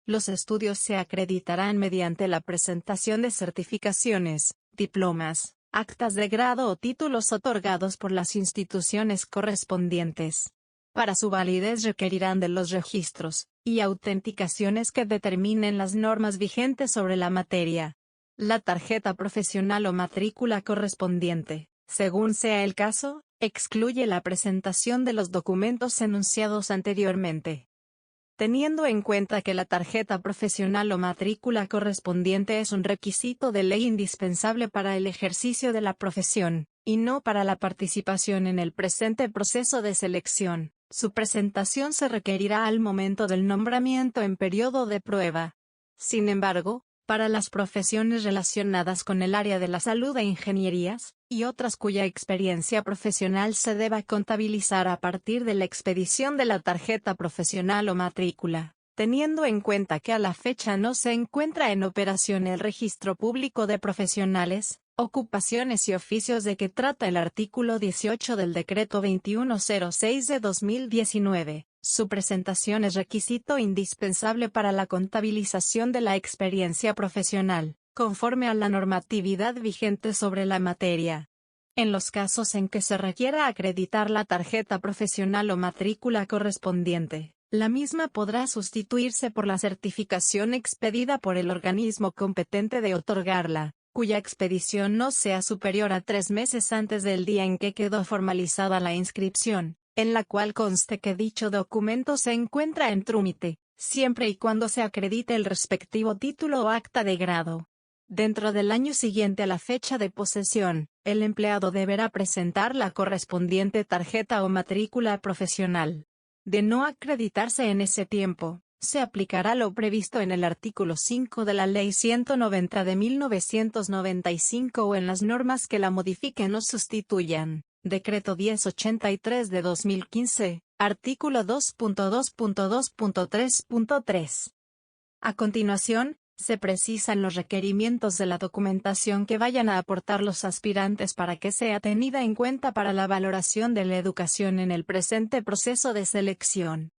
Los estudios se acreditarán mediante la presentación de certificaciones, diplomas, actas de grado o títulos otorgados por las instituciones correspondientes. Para su validez requerirán de los registros y autenticaciones que determinen las normas vigentes sobre la materia. La tarjeta profesional o matrícula correspondiente, según sea el caso, excluye la presentación de los documentos enunciados anteriormente. Teniendo en cuenta que la tarjeta profesional o matrícula correspondiente es un requisito de ley indispensable para el ejercicio de la profesión, y no para la participación en el presente proceso de selección, su presentación se requerirá al momento del nombramiento en periodo de prueba. Sin embargo, para las profesiones relacionadas con el área de la salud e ingenierías, y otras cuya experiencia profesional se deba contabilizar a partir de la expedición de la tarjeta profesional o matrícula, teniendo en cuenta que a la fecha no se encuentra en operación el registro público de profesionales, ocupaciones y oficios de que trata el artículo 18 del Decreto 2106 de 2019. Su presentación es requisito indispensable para la contabilización de la experiencia profesional, conforme a la normatividad vigente sobre la materia. En los casos en que se requiera acreditar la tarjeta profesional o matrícula correspondiente, la misma podrá sustituirse por la certificación expedida por el organismo competente de otorgarla, cuya expedición no sea superior a 3 meses antes del día en que quedó formalizada la inscripción, en la cual conste que dicho documento se encuentra en trámite, siempre y cuando se acredite el respectivo título o acta de grado. Dentro del año siguiente a la fecha de posesión, el empleado deberá presentar la correspondiente tarjeta o matrícula profesional. De no acreditarse en ese tiempo, se aplicará lo previsto en el artículo 5 de la Ley 190 de 1995 o en las normas que la modifiquen o sustituyan. Decreto 1083 de 2015, artículo 2.2.2.3.3. A continuación, se precisan los requerimientos de la documentación que vayan a aportar los aspirantes para que sea tenida en cuenta para la valoración de la educación en el presente proceso de selección.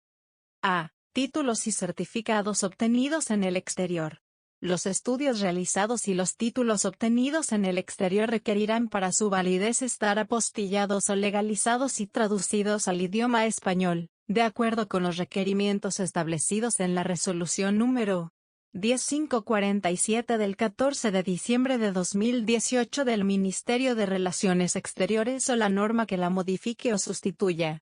A. Títulos y certificados obtenidos en el exterior. Los estudios realizados y los títulos obtenidos en el exterior requerirán para su validez estar apostillados o legalizados y traducidos al idioma español, de acuerdo con los requerimientos establecidos en la resolución número 10547 del 14 de diciembre de 2018 del Ministerio de Relaciones Exteriores o la norma que la modifique o sustituya.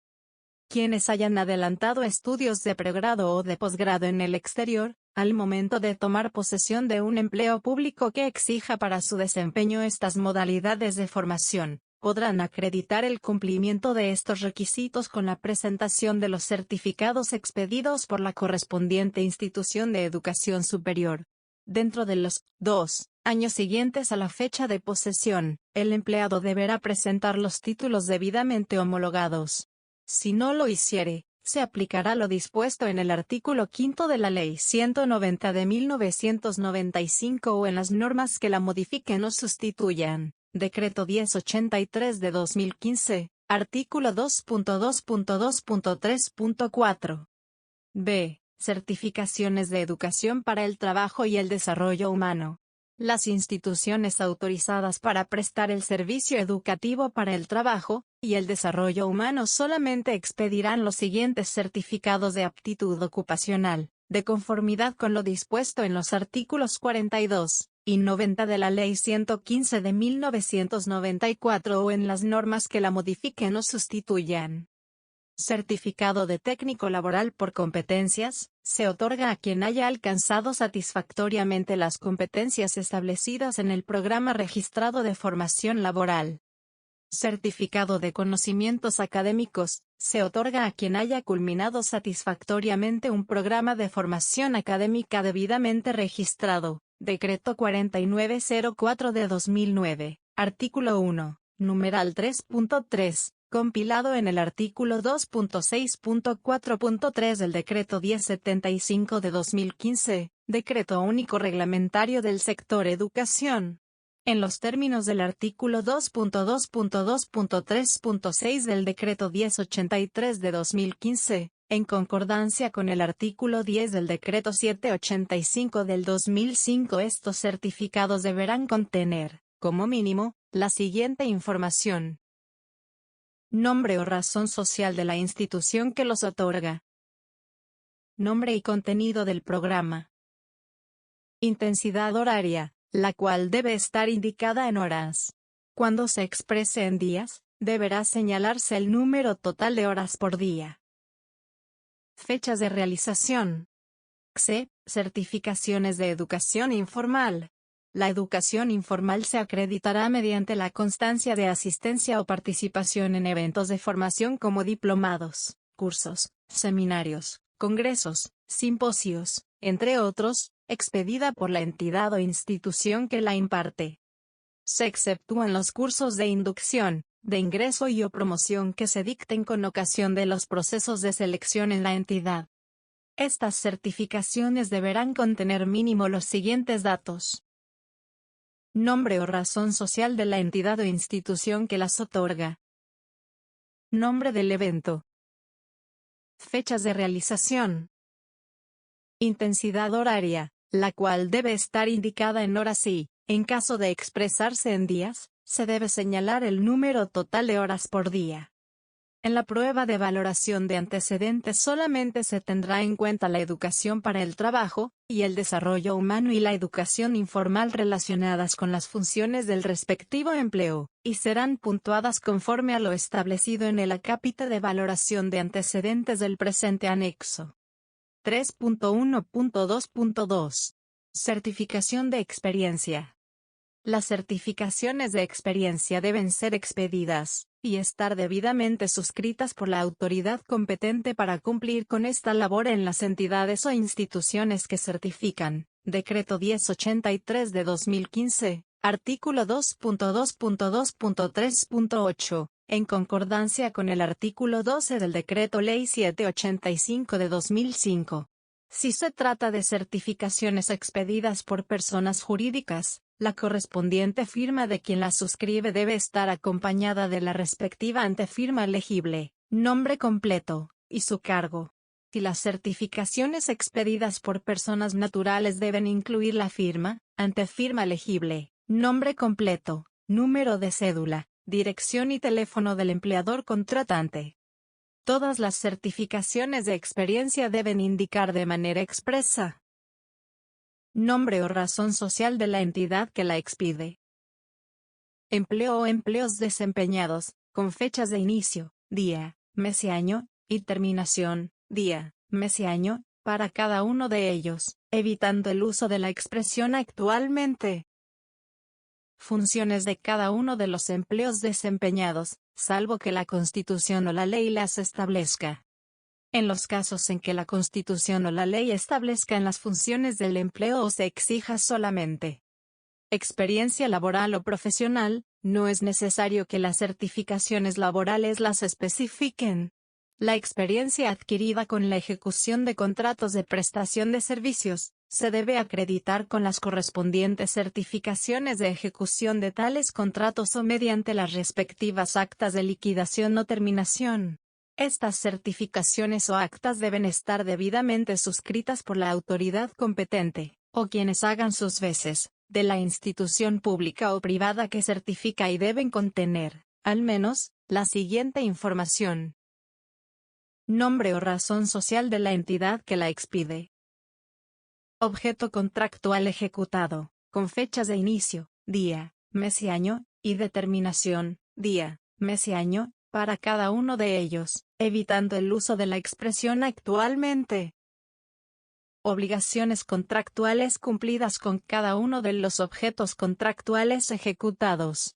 Quienes hayan adelantado estudios de pregrado o de posgrado en el exterior, al momento de tomar posesión de un empleo público que exija para su desempeño estas modalidades de formación, podrán acreditar el cumplimiento de estos requisitos con la presentación de los certificados expedidos por la correspondiente institución de educación superior. Dentro de los 2 años siguientes a la fecha de posesión, el empleado deberá presentar los títulos debidamente homologados. Si no lo hiciere, se aplicará lo dispuesto en el artículo 5 de la Ley 190 de 1995 o en las normas que la modifiquen o sustituyan. Decreto 1083 de 2015, artículo 2.2.2.3.4. B. Certificaciones de educación para el trabajo y el desarrollo humano. Las instituciones autorizadas para prestar el servicio educativo para el trabajo y el desarrollo humano solamente expedirán los siguientes certificados de aptitud ocupacional, de conformidad con lo dispuesto en los artículos 42 y 90 de la Ley 115 de 1994 o en las normas que la modifiquen o sustituyan. Certificado de técnico laboral por competencias, se otorga a quien haya alcanzado satisfactoriamente las competencias establecidas en el programa registrado de formación laboral. Certificado de conocimientos académicos, se otorga a quien haya culminado satisfactoriamente un programa de formación académica debidamente registrado. Decreto 4904 de 2009, artículo 1, numeral 3.3. compilado en el artículo 2.6.4.3 del Decreto 1075 de 2015, Decreto Único Reglamentario del Sector Educación. En los términos del artículo 2.2.2.3.6 del Decreto 1083 de 2015, en concordancia con el artículo 10 del Decreto 785 del 2005, estos certificados deberán contener, como mínimo, la siguiente información: nombre o razón social de la institución que los otorga. Nombre y contenido del programa. Intensidad horaria, la cual debe estar indicada en horas. Cuando se exprese en días, deberá señalarse el número total de horas por día. Fechas de realización. C. Certificaciones de educación informal. La educación informal se acreditará mediante la constancia de asistencia o participación en eventos de formación como diplomados, cursos, seminarios, congresos, simposios, entre otros, expedida por la entidad o institución que la imparte. Se exceptúan los cursos de inducción, de ingreso y o promoción que se dicten con ocasión de los procesos de selección en la entidad. Estas certificaciones deberán contener mínimo los siguientes datos: nombre o razón social de la entidad o institución que las otorga. Nombre del evento. Fechas de realización. Intensidad horaria, la cual debe estar indicada en horas y, en caso de expresarse en días, se debe señalar el número total de horas por día. En la prueba de valoración de antecedentes solamente se tendrá en cuenta la educación para el trabajo y el desarrollo humano y la educación informal relacionadas con las funciones del respectivo empleo, y serán puntuadas conforme a lo establecido en el acápite de valoración de antecedentes del presente anexo. 3.1.2.2. Certificación de experiencia. Las certificaciones de experiencia deben ser expedidas y estar debidamente suscritas por la autoridad competente para cumplir con esta labor en las entidades o instituciones que certifican. Decreto 1083 de 2015, artículo 2.2.2.3.8, en concordancia con el artículo 12 del Decreto Ley 785 de 2005. Si se trata de certificaciones expedidas por personas jurídicas, la correspondiente firma de quien la suscribe debe estar acompañada de la respectiva antefirma legible, nombre completo, y su cargo. Si las certificaciones expedidas por personas naturales deben incluir la firma, antefirma legible, nombre completo, número de cédula, dirección y teléfono del empleador contratante. Todas las certificaciones de experiencia deben indicar de manera expresa nombre o razón social de la entidad que la expide. Empleo o empleos desempeñados, con fechas de inicio, día, mes y año, y terminación, día, mes y año, para cada uno de ellos, evitando el uso de la expresión actualmente. Funciones de cada uno de los empleos desempeñados, salvo que la Constitución o la ley las establezca. En los casos en que la Constitución o la ley establezcan las funciones del empleo o se exija solamente experiencia laboral o profesional, no es necesario que las certificaciones laborales las especifiquen. La experiencia adquirida con la ejecución de contratos de prestación de servicios, se debe acreditar con las correspondientes certificaciones de ejecución de tales contratos o mediante las respectivas actas de liquidación o terminación. Estas certificaciones o actas deben estar debidamente suscritas por la autoridad competente, o quienes hagan sus veces, de la institución pública o privada que certifica y deben contener, al menos, la siguiente información. Nombre o razón social de la entidad que la expide. Objeto contractual ejecutado, con fechas de inicio, día, mes y año, y determinación, día, mes y año, para cada uno de ellos, evitando el uso de la expresión actualmente. Obligaciones contractuales cumplidas con cada uno de los objetos contractuales ejecutados.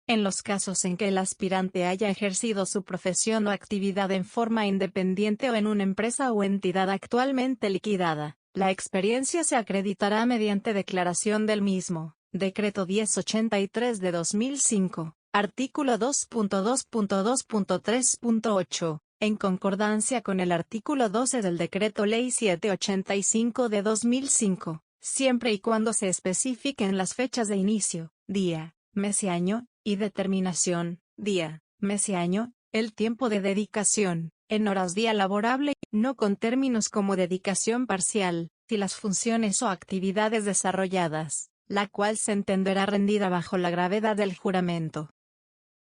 En los casos en que el aspirante haya ejercido su profesión o actividad en forma independiente o en una empresa o entidad actualmente liquidada, la experiencia se acreditará mediante declaración del mismo. Decreto 1083 de 2005, artículo 2.2.2.3.8, en concordancia con el artículo 12 del Decreto Ley 785 de 2005, siempre y cuando se especifiquen las fechas de inicio, día, mes y año, y determinación, día, mes y año, el tiempo de dedicación, en horas día laborable, no con términos como dedicación parcial, si las funciones o actividades desarrolladas, la cual se entenderá rendida bajo la gravedad del juramento.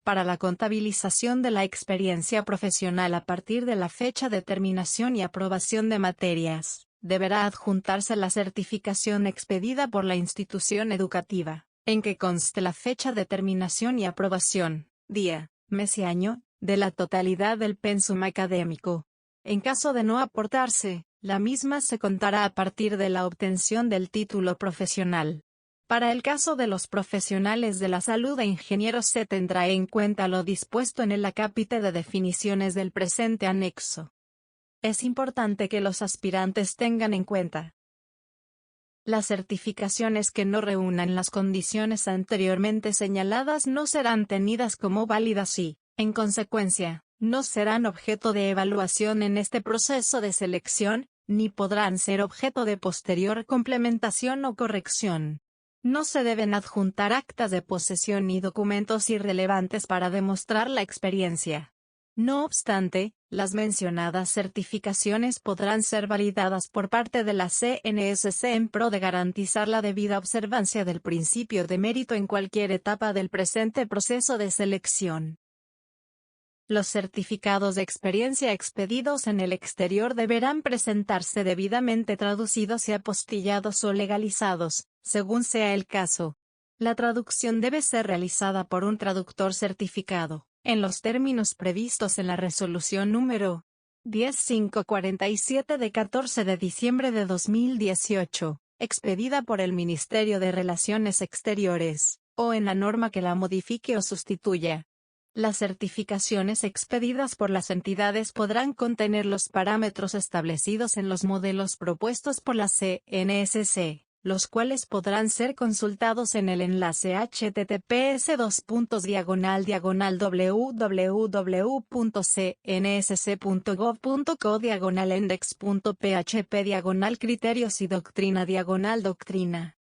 Para la contabilización de la experiencia profesional a partir de la fecha de terminación y aprobación de materias, deberá adjuntarse la certificación expedida por la institución educativa, en que conste la fecha de terminación y aprobación, día, mes y año, de la totalidad del pensum académico. En caso de no aportarse, la misma se contará a partir de la obtención del título profesional. Para el caso de los profesionales de la salud e ingenieros se tendrá en cuenta lo dispuesto en el acápite de definiciones del presente anexo. Es importante que los aspirantes tengan en cuenta: las certificaciones que no reúnan las condiciones anteriormente señaladas no serán tenidas como válidas y, en consecuencia, no serán objeto de evaluación en este proceso de selección, ni podrán ser objeto de posterior complementación o corrección. No se deben adjuntar actas de posesión ni documentos irrelevantes para demostrar la experiencia. No obstante, las mencionadas certificaciones podrán ser validadas por parte de la CNSC en pro de garantizar la debida observancia del principio de mérito en cualquier etapa del presente proceso de selección. Los certificados de experiencia expedidos en el exterior deberán presentarse debidamente traducidos y apostillados o legalizados, según sea el caso. La traducción debe ser realizada por un traductor certificado, en los términos previstos en la resolución número 10547 de 14 de diciembre de 2018, expedida por el Ministerio de Relaciones Exteriores, o en la norma que la modifique o sustituya. Las certificaciones expedidas por las entidades podrán contener los parámetros establecidos en los modelos propuestos por la CNSC, los cuales podrán ser consultados en el enlace https://www.cnsc.gov.co/index.php/criterios y doctrina.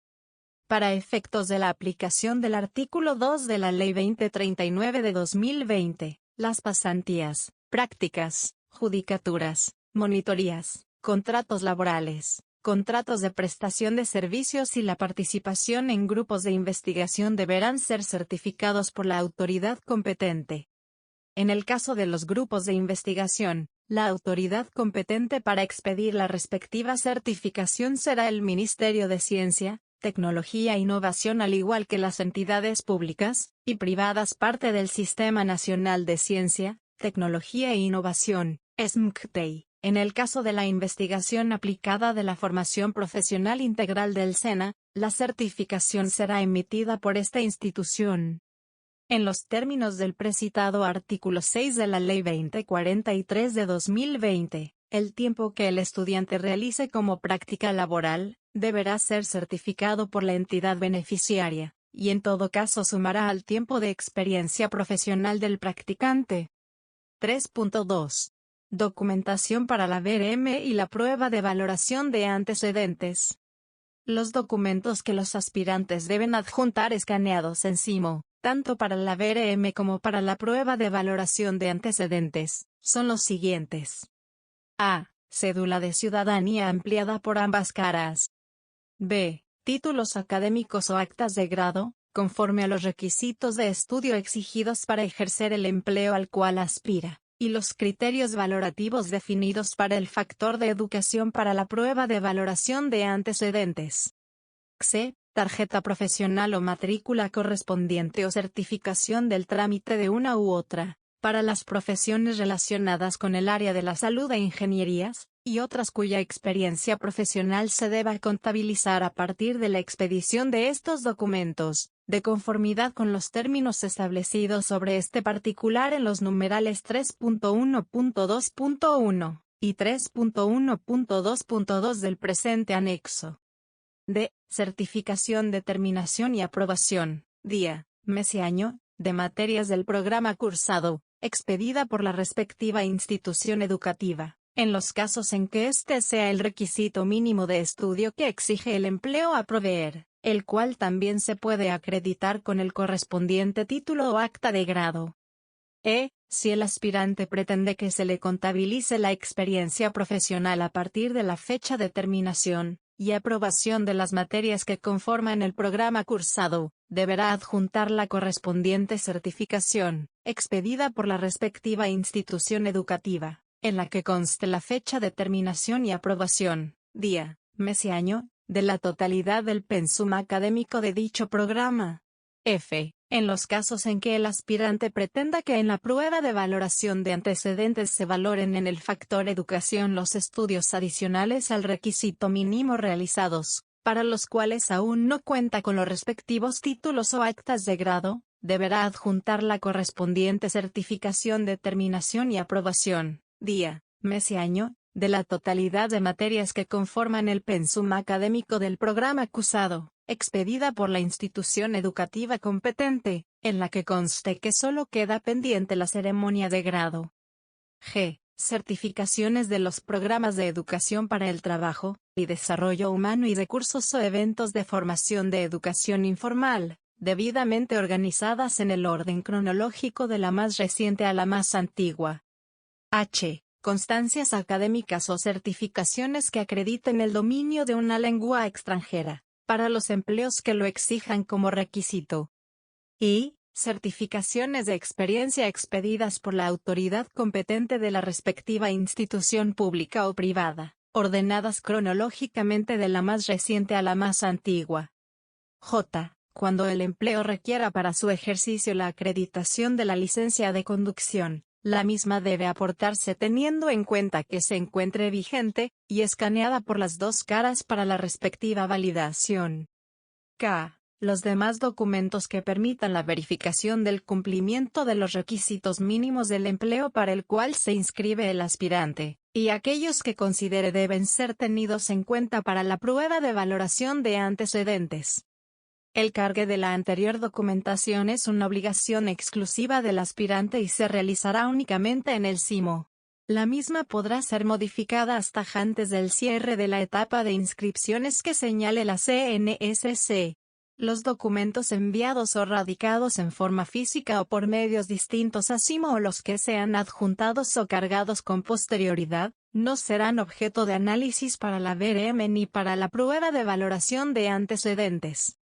Para efectos de la aplicación del artículo 2 de la Ley 2039 de 2020, las pasantías, prácticas, judicaturas, monitorías, contratos laborales, contratos de prestación de servicios y la participación en grupos de investigación deberán ser certificados por la autoridad competente. En el caso de los grupos de investigación, la autoridad competente para expedir la respectiva certificación será el Ministerio de Ciencia, Tecnología e Innovación, al igual que las entidades públicas y privadas parte del Sistema Nacional de Ciencia, Tecnología e Innovación, SMCTEI. En el caso de la investigación aplicada de la formación profesional integral del SENA, la certificación será emitida por esta institución. En los términos del precitado artículo 6 de la Ley 2043 de 2020, el tiempo que el estudiante realice como práctica laboral, deberá ser certificado por la entidad beneficiaria, y en todo caso sumará al tiempo de experiencia profesional del practicante. 3.2. Documentación para la VRM y la prueba de valoración de antecedentes. Los documentos que los aspirantes deben adjuntar escaneados en SIMO, tanto para la VRM como para la prueba de valoración de antecedentes, son los siguientes. A. Cédula de ciudadanía ampliada por ambas caras. B. Títulos académicos o actas de grado, conforme a los requisitos de estudio exigidos para ejercer el empleo al cual aspira, y los criterios valorativos definidos para el factor de educación para la prueba de valoración de antecedentes. C. Tarjeta profesional o matrícula correspondiente o certificación del trámite de una u otra, para las profesiones relacionadas con el área de la salud e ingenierías, y otras cuya experiencia profesional se deba contabilizar a partir de la expedición de estos documentos, de conformidad con los términos establecidos sobre este particular en los numerales 3.1.2.1 y 3.1.2.2 del presente anexo. D. Certificación de terminación y aprobación, día, mes y año, de materias del programa cursado, expedida por la respectiva institución educativa, en los casos en que este sea el requisito mínimo de estudio que exige el empleo a proveer, el cual también se puede acreditar con el correspondiente título o acta de grado. Si el aspirante pretende que se le contabilice la experiencia profesional a partir de la fecha de terminación y aprobación de las materias que conforman el programa cursado, deberá adjuntar la correspondiente certificación, expedida por la respectiva institución educativa, en la que conste la fecha de terminación y aprobación, día, mes y año, de la totalidad del pensum académico de dicho programa. En los casos en que el aspirante pretenda que en la prueba de valoración de antecedentes se valoren en el factor educación los estudios adicionales al requisito mínimo realizados, para los cuales aún no cuenta con los respectivos títulos o actas de grado, deberá adjuntar la correspondiente certificación de terminación y aprobación, día, mes y año, de la totalidad de materias que conforman el pensum académico del programa cursado, expedida por la institución educativa competente, en la que conste que solo queda pendiente la ceremonia de grado. G. Certificaciones de los programas de educación para el trabajo y desarrollo humano y de cursos o eventos de formación de educación informal, debidamente organizadas en el orden cronológico de la más reciente a la más antigua. H. Constancias académicas o certificaciones que acrediten el dominio de una lengua extranjera, para los empleos que lo exijan como requisito. Y, certificaciones de experiencia expedidas por la autoridad competente de la respectiva institución pública o privada, ordenadas cronológicamente de la más reciente a la más antigua. J. Cuando el empleo requiera para su ejercicio la acreditación de la licencia de conducción, la misma debe aportarse teniendo en cuenta que se encuentre vigente, y escaneada por las dos caras para la respectiva validación. K. Los demás documentos que permitan la verificación del cumplimiento de los requisitos mínimos del empleo para el cual se inscribe el aspirante, y aquellos que considere deben ser tenidos en cuenta para la prueba de valoración de antecedentes. El cargue de la anterior documentación es una obligación exclusiva del aspirante y se realizará únicamente en el SIMO. La misma podrá ser modificada hasta antes del cierre de la etapa de inscripciones que señale la CNSC. Los documentos enviados o radicados en forma física o por medios distintos a SIMO o los que sean adjuntados o cargados con posterioridad, no serán objeto de análisis para la VRM ni para la prueba de valoración de antecedentes.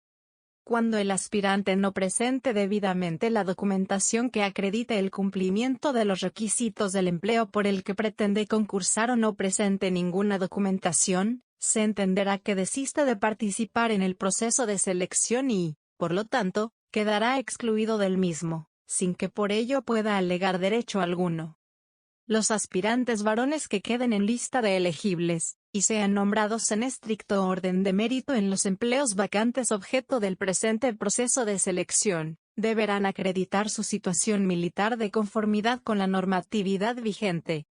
Cuando el aspirante no presente debidamente la documentación que acredite el cumplimiento de los requisitos del empleo por el que pretende concursar o no presente ninguna documentación, se entenderá que desiste de participar en el proceso de selección y, por lo tanto, quedará excluido del mismo, sin que por ello pueda alegar derecho alguno. Los aspirantes varones que queden en lista de elegibles, y sean nombrados en estricto orden de mérito en los empleos vacantes objeto del presente proceso de selección, deberán acreditar su situación militar de conformidad con la normatividad vigente.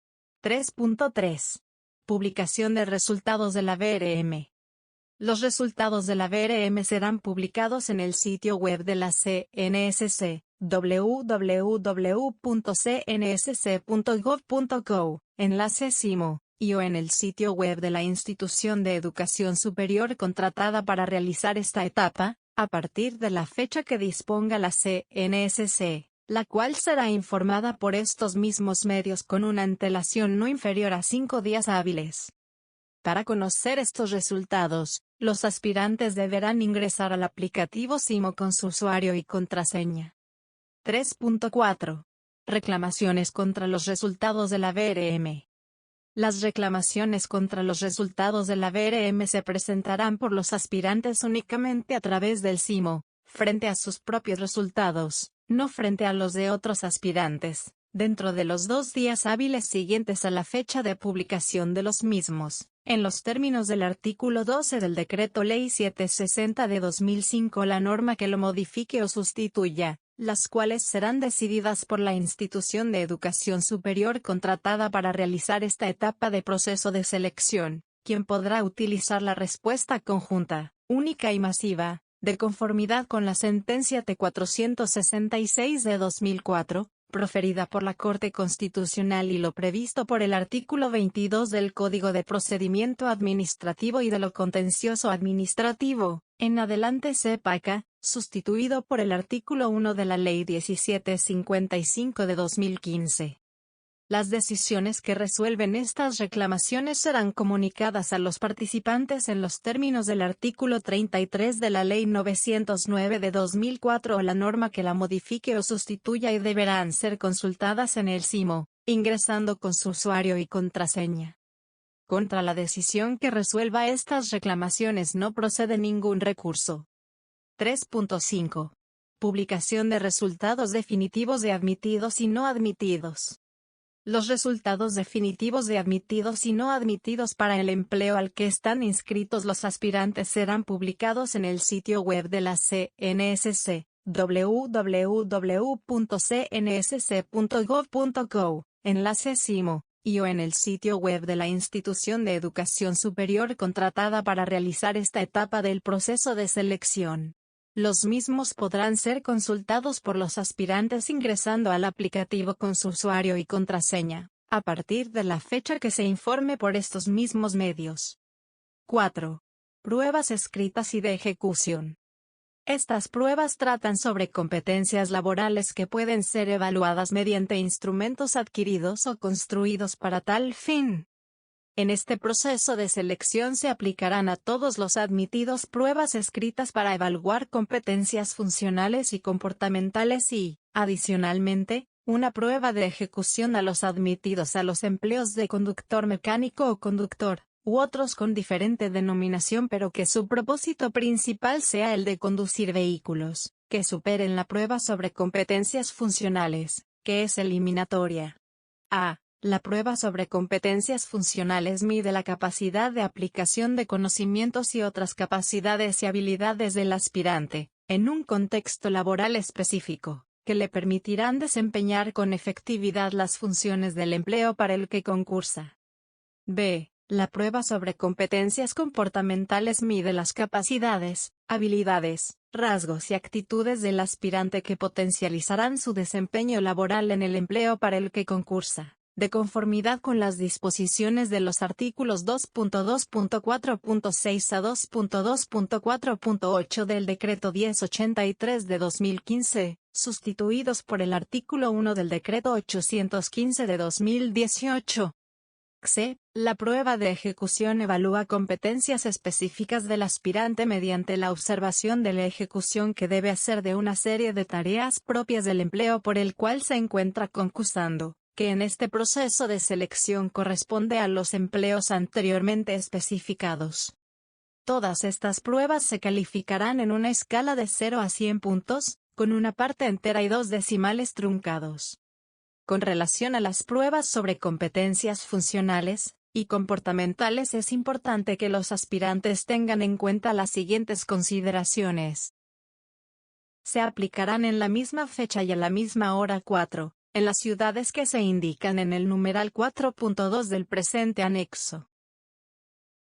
3.3. Publicación de resultados de la VRM. Los resultados de la VRM serán publicados en el sitio web de la CNSC, www.cnsc.gov.co, enlace CIMO, y o en el sitio web de la institución de educación superior contratada para realizar esta etapa, a partir de la fecha que disponga la CNSC, la cual será informada por estos mismos medios con una antelación no inferior a 5 días hábiles. Para conocer estos resultados, los aspirantes deberán ingresar al aplicativo CIMO con su usuario y contraseña. 3.4. Reclamaciones contra los resultados de la VRM. Las reclamaciones contra los resultados de la VRM se presentarán por los aspirantes únicamente a través del CIMO, frente a sus propios resultados, no frente a los de otros aspirantes, dentro de los 2 días hábiles siguientes a la fecha de publicación de los mismos, en los términos del artículo 12 del Decreto Ley 760 de 2005, la norma que lo modifique o sustituya, las cuales serán decididas por la institución de educación superior contratada para realizar esta etapa de proceso de selección, quien podrá utilizar la respuesta conjunta, única y masiva, de conformidad con la sentencia T-466 de 2004, proferida por la Corte Constitucional y lo previsto por el artículo 22 del Código de Procedimiento Administrativo y de lo Contencioso Administrativo, en adelante CPACA, sustituido por el artículo 1 de la Ley 1755 de 2015. Las decisiones que resuelven estas reclamaciones serán comunicadas a los participantes en los términos del artículo 33 de la Ley 909 de 2004 o la norma que la modifique o sustituya y deberán ser consultadas en el CIMO, ingresando con su usuario y contraseña. Contra la decisión que resuelva estas reclamaciones no procede ningún recurso. 3.5. Publicación de resultados definitivos de admitidos y no admitidos. Los resultados definitivos de admitidos y no admitidos para el empleo al que están inscritos los aspirantes serán publicados en el sitio web de la CNSC, www.cnsc.gov.co, enlace CIMO, y o en el sitio web de la institución de educación superior contratada para realizar esta etapa del proceso de selección. Los mismos podrán ser consultados por los aspirantes ingresando al aplicativo con su usuario y contraseña, a partir de la fecha que se informe por estos mismos medios. 4. Pruebas escritas y de ejecución. Estas pruebas tratan sobre competencias laborales que pueden ser evaluadas mediante instrumentos adquiridos o construidos para tal fin. En este proceso de selección se aplicarán a todos los admitidos pruebas escritas para evaluar competencias funcionales y comportamentales y, adicionalmente, una prueba de ejecución a los admitidos a los empleos de conductor mecánico o conductor, u otros con diferente denominación pero que su propósito principal sea el de conducir vehículos, que superen la prueba sobre competencias funcionales, que es eliminatoria. A. La prueba sobre competencias funcionales mide la capacidad de aplicación de conocimientos y otras capacidades y habilidades del aspirante, en un contexto laboral específico, que le permitirán desempeñar con efectividad las funciones del empleo para el que concursa. B. La prueba sobre competencias comportamentales mide las capacidades, habilidades, rasgos y actitudes del aspirante que potencializarán su desempeño laboral en el empleo para el que concursa, de conformidad con las disposiciones de los artículos 2.2.4.6 a 2.2.4.8 del Decreto 1083 de 2015, sustituidos por el artículo 1 del Decreto 815 de 2018. C. La prueba de ejecución evalúa competencias específicas del aspirante mediante la observación de la ejecución que debe hacer de una serie de tareas propias del empleo por el cual se encuentra concursando, que en este proceso de selección corresponde a los empleos anteriormente especificados. Todas estas pruebas se calificarán en una escala de 0 a 100 puntos, con una parte entera y 2 decimales truncados. Con relación a las pruebas sobre competencias funcionales y comportamentales es importante que los aspirantes tengan en cuenta las siguientes consideraciones. Se aplicarán en la misma fecha y a la misma hora 4, en las ciudades que se indican en el numeral 4.2 del presente anexo.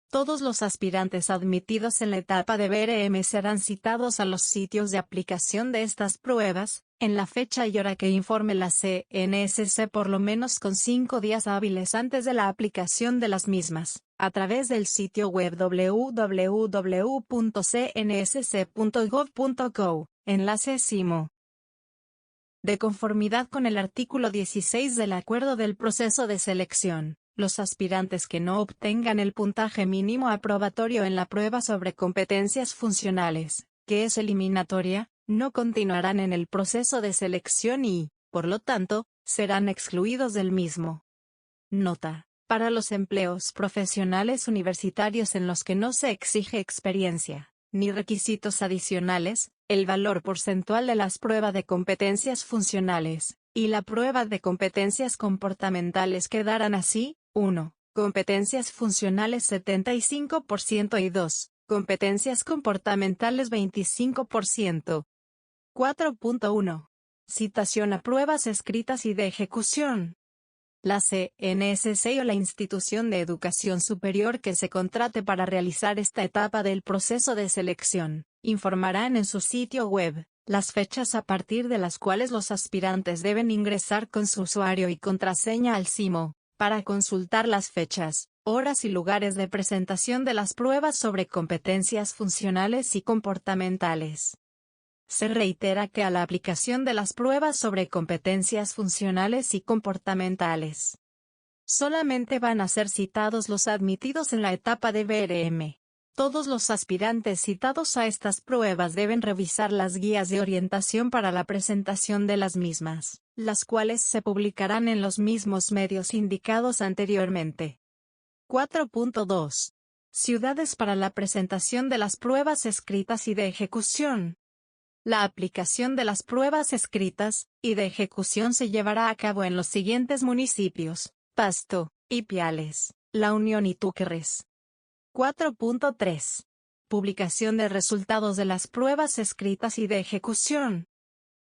Todos los aspirantes admitidos en la etapa de BRM serán citados a los sitios de aplicación de estas pruebas, en la fecha y hora que informe la CNSC por lo menos con 5 días hábiles antes de la aplicación de las mismas, a través del sitio web www.cnsc.gov.co, enlace CIMO. De conformidad con el artículo 16 del Acuerdo del Proceso de Selección, los aspirantes que no obtengan el puntaje mínimo aprobatorio en la prueba sobre competencias funcionales, que es eliminatoria, no continuarán en el proceso de selección y, por lo tanto, serán excluidos del mismo. Nota: para los empleos profesionales universitarios en los que no se exige experiencia, ni requisitos adicionales, el valor porcentual de las pruebas de competencias funcionales, y la prueba de competencias comportamentales quedarán así: 1. Competencias funcionales 75% y 2. Competencias comportamentales 25%. 4.1. Citación a pruebas escritas y de ejecución. La CNSC o la institución de educación superior que se contrate para realizar esta etapa del proceso de selección, informarán en su sitio web las fechas a partir de las cuales los aspirantes deben ingresar con su usuario y contraseña al CIMO, para consultar las fechas, horas y lugares de presentación de las pruebas sobre competencias funcionales y comportamentales. Se reitera que a la aplicación de las pruebas sobre competencias funcionales y comportamentales, solamente van a ser citados los admitidos en la etapa de BRM. Todos los aspirantes citados a estas pruebas deben revisar las guías de orientación para la presentación de las mismas, las cuales se publicarán en los mismos medios indicados anteriormente. 4.2. Ciudades para la presentación de las pruebas escritas y de ejecución. La aplicación de las pruebas escritas y de ejecución se llevará a cabo en los siguientes municipios: Pasto, Ipiales, La Unión y Túquerres. 4.3. Publicación de resultados de las pruebas escritas y de ejecución.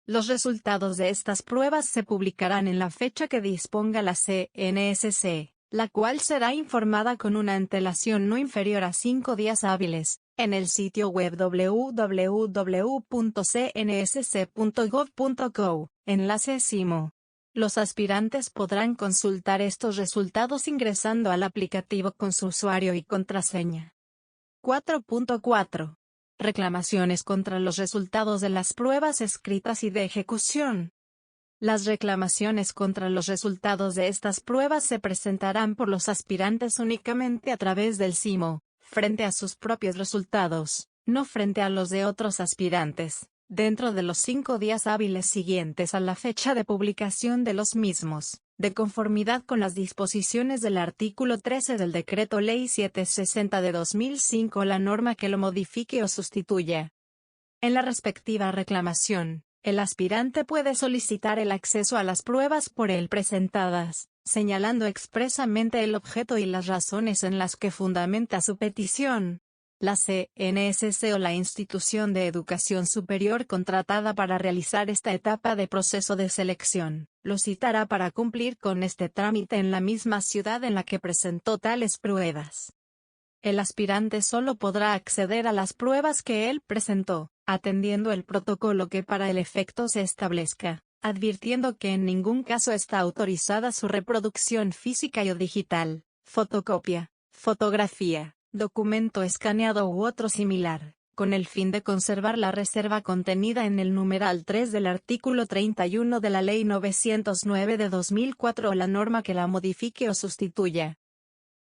Los resultados de estas pruebas se publicarán en la fecha que disponga la CNSC, la cual será informada con una antelación no inferior a 5 días hábiles, en el sitio web www.cnsc.gov.co, enlace CIMO. Los aspirantes podrán consultar estos resultados ingresando al aplicativo con su usuario y contraseña. 4.4. Reclamaciones contra los resultados de las pruebas escritas y de ejecución. Las reclamaciones contra los resultados de estas pruebas se presentarán por los aspirantes únicamente a través del CIMO, frente a sus propios resultados, no frente a los de otros aspirantes, dentro de los 5 días hábiles siguientes a la fecha de publicación de los mismos, de conformidad con las disposiciones del artículo 13 del Decreto Ley 760 de 2005 o la norma que lo modifique o sustituya. En la respectiva reclamación, el aspirante puede solicitar el acceso a las pruebas por él presentadas, señalando expresamente el objeto y las razones en las que fundamenta su petición. La CNSC o la institución de educación superior contratada para realizar esta etapa de proceso de selección, lo citará para cumplir con este trámite en la misma ciudad en la que presentó tales pruebas. El aspirante solo podrá acceder a las pruebas que él presentó, atendiendo el protocolo que para el efecto se establezca, advirtiendo que en ningún caso está autorizada su reproducción física o digital, fotocopia, fotografía, documento escaneado u otro similar, con el fin de conservar la reserva contenida en el numeral 3 del artículo 31 de la Ley 909 de 2004 o la norma que la modifique o sustituya.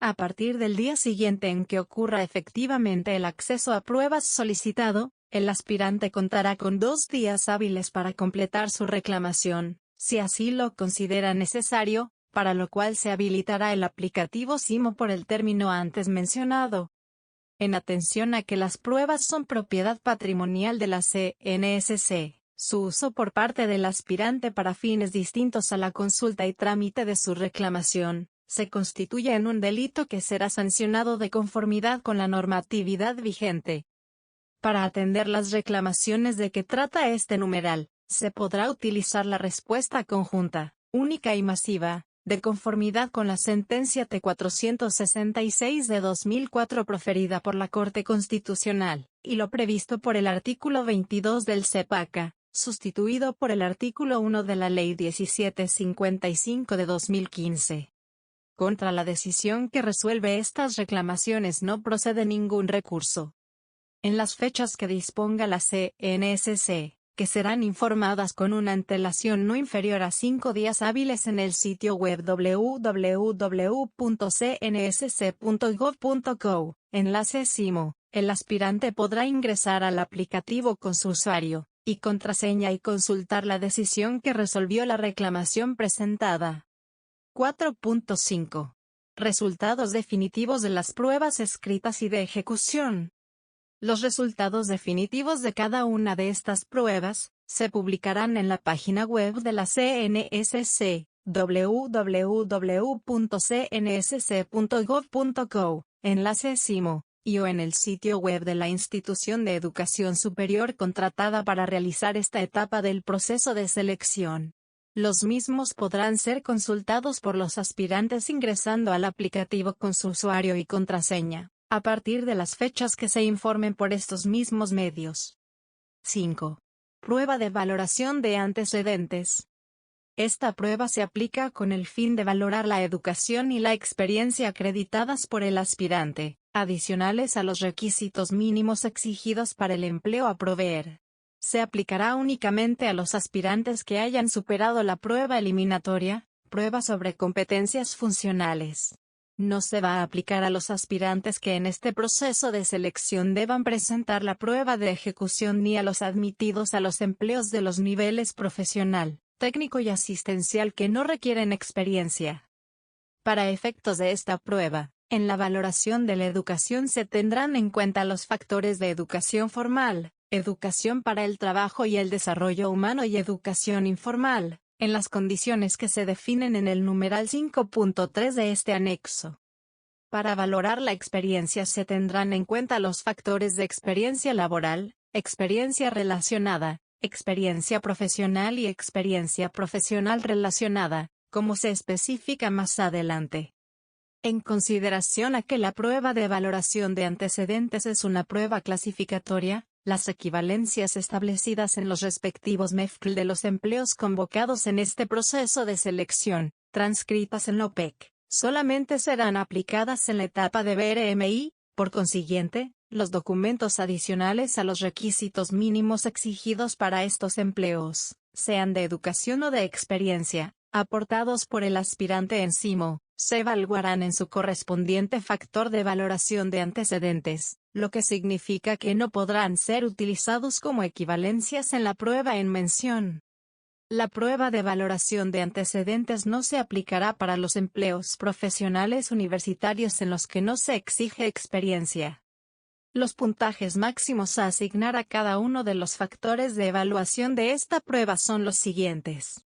A partir del día siguiente en que ocurra efectivamente el acceso a pruebas solicitado, el aspirante contará con 2 días hábiles para completar su reclamación, si así lo considera necesario, para lo cual se habilitará el aplicativo CIMO por el término antes mencionado. En atención a que las pruebas son propiedad patrimonial de la CNSC, su uso por parte del aspirante para fines distintos a la consulta y trámite de su reclamación, se constituye en un delito que será sancionado de conformidad con la normatividad vigente. Para atender las reclamaciones de que trata este numeral, se podrá utilizar la respuesta conjunta, única y masiva, de conformidad con la sentencia T-466 de 2004 proferida por la Corte Constitucional, y lo previsto por el artículo 22 del CEPACA, sustituido por el artículo 1 de la Ley 1755 de 2015. Contra la decisión que resuelve estas reclamaciones no procede ningún recurso. En las fechas que disponga la CNSC, que serán informadas con una antelación no inferior a 5 días hábiles en el sitio web www.cnsc.gov.co, enlace SIMO, el aspirante podrá ingresar al aplicativo con su usuario y contraseña y consultar la decisión que resolvió la reclamación presentada. 4.5. Resultados definitivos de las pruebas escritas y de ejecución. Los resultados definitivos de cada una de estas pruebas se publicarán en la página web de la CNSC, www.cnsc.gov.co, enlace SIMO, y o en el sitio web de la institución de educación superior contratada para realizar esta etapa del proceso de selección. Los mismos podrán ser consultados por los aspirantes ingresando al aplicativo con su usuario y contraseña, a partir de las fechas que se informen por estos mismos medios. 5. Prueba de valoración de antecedentes. Esta prueba se aplica con el fin de valorar la educación y la experiencia acreditadas por el aspirante, adicionales a los requisitos mínimos exigidos para el empleo a proveer. Se aplicará únicamente a los aspirantes que hayan superado la prueba eliminatoria, prueba sobre competencias funcionales. No se va a aplicar a los aspirantes que en este proceso de selección deban presentar la prueba de ejecución ni a los admitidos a los empleos de los niveles profesional, técnico y asistencial que no requieren experiencia. Para efectos de esta prueba, en la valoración de la educación se tendrán en cuenta los factores de educación formal, educación para el trabajo y el desarrollo humano y educación informal, en las condiciones que se definen en el numeral 5.3 de este anexo. Para valorar la experiencia se tendrán en cuenta los factores de experiencia laboral, experiencia relacionada, experiencia profesional y experiencia profesional relacionada, como se especifica más adelante. En consideración a que la prueba de valoración de antecedentes es una prueba clasificatoria, las equivalencias establecidas en los respectivos MEFCL de los empleos convocados en este proceso de selección, transcritas en la OPEC, solamente serán aplicadas en la etapa de BRMI, por consiguiente, los documentos adicionales a los requisitos mínimos exigidos para estos empleos, sean de educación o de experiencia, aportados por el aspirante en SIMO, se evaluarán en su correspondiente factor de valoración de antecedentes, lo que significa que no podrán ser utilizados como equivalencias en la prueba en mención. La prueba de valoración de antecedentes no se aplicará para los empleos profesionales universitarios en los que no se exige experiencia. Los puntajes máximos a asignar a cada uno de los factores de evaluación de esta prueba son los siguientes.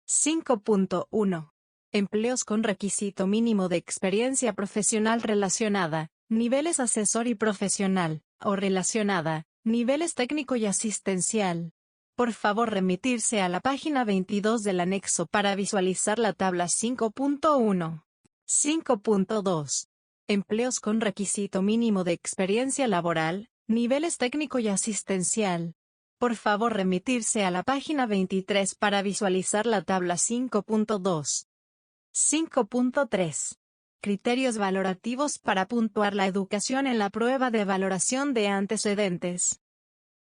5.1. Empleos con requisito mínimo de experiencia profesional relacionada, niveles asesor y profesional, o relacionada, niveles técnico y asistencial. Por favor remitirse a la página 22 del anexo para visualizar la tabla 5.1. 5.2. Empleos con requisito mínimo de experiencia laboral, niveles técnico y asistencial. Por favor remitirse a la página 23 para visualizar la tabla 5.2. 5.3. Criterios valorativos para puntuar la educación en la prueba de valoración de antecedentes.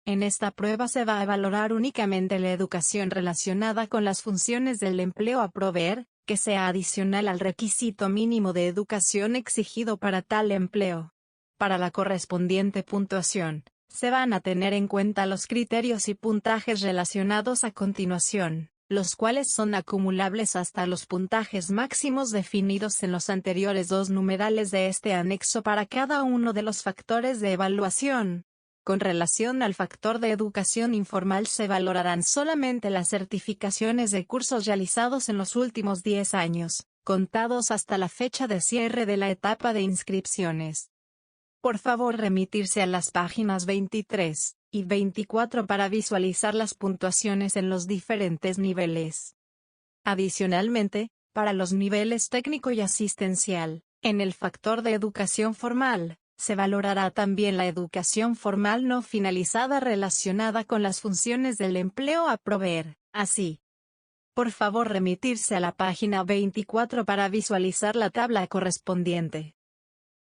En esta prueba se va a valorar únicamente la educación relacionada con las funciones del empleo a proveer, que sea adicional al requisito mínimo de educación exigido para tal empleo. Para la correspondiente puntuación, se van a tener en cuenta los criterios y puntajes relacionados a continuación, los cuales son acumulables hasta los puntajes máximos definidos en los anteriores dos numerales de este anexo para cada uno de los factores de evaluación. Con relación al factor de educación informal se valorarán solamente las certificaciones de cursos realizados en los últimos 10 años, contados hasta la fecha de cierre de la etapa de inscripciones. Por favor remitirse a las páginas 23 y 24 para visualizar las puntuaciones en los diferentes niveles. Adicionalmente, Para los niveles técnico y asistencial, en el factor de educación formal, se valorará también la educación formal no finalizada relacionada con las funciones del empleo a proveer. Así, por favor remitirse a la página 24 para visualizar la tabla correspondiente.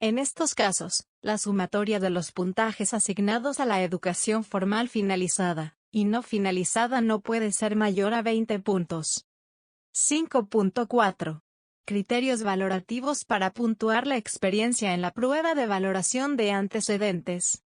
En estos casos, la sumatoria de los puntajes asignados a la educación formal finalizada y no finalizada no puede ser mayor a 20 puntos. 5.4. Criterios valorativos para puntuar la experiencia en la prueba de valoración de antecedentes.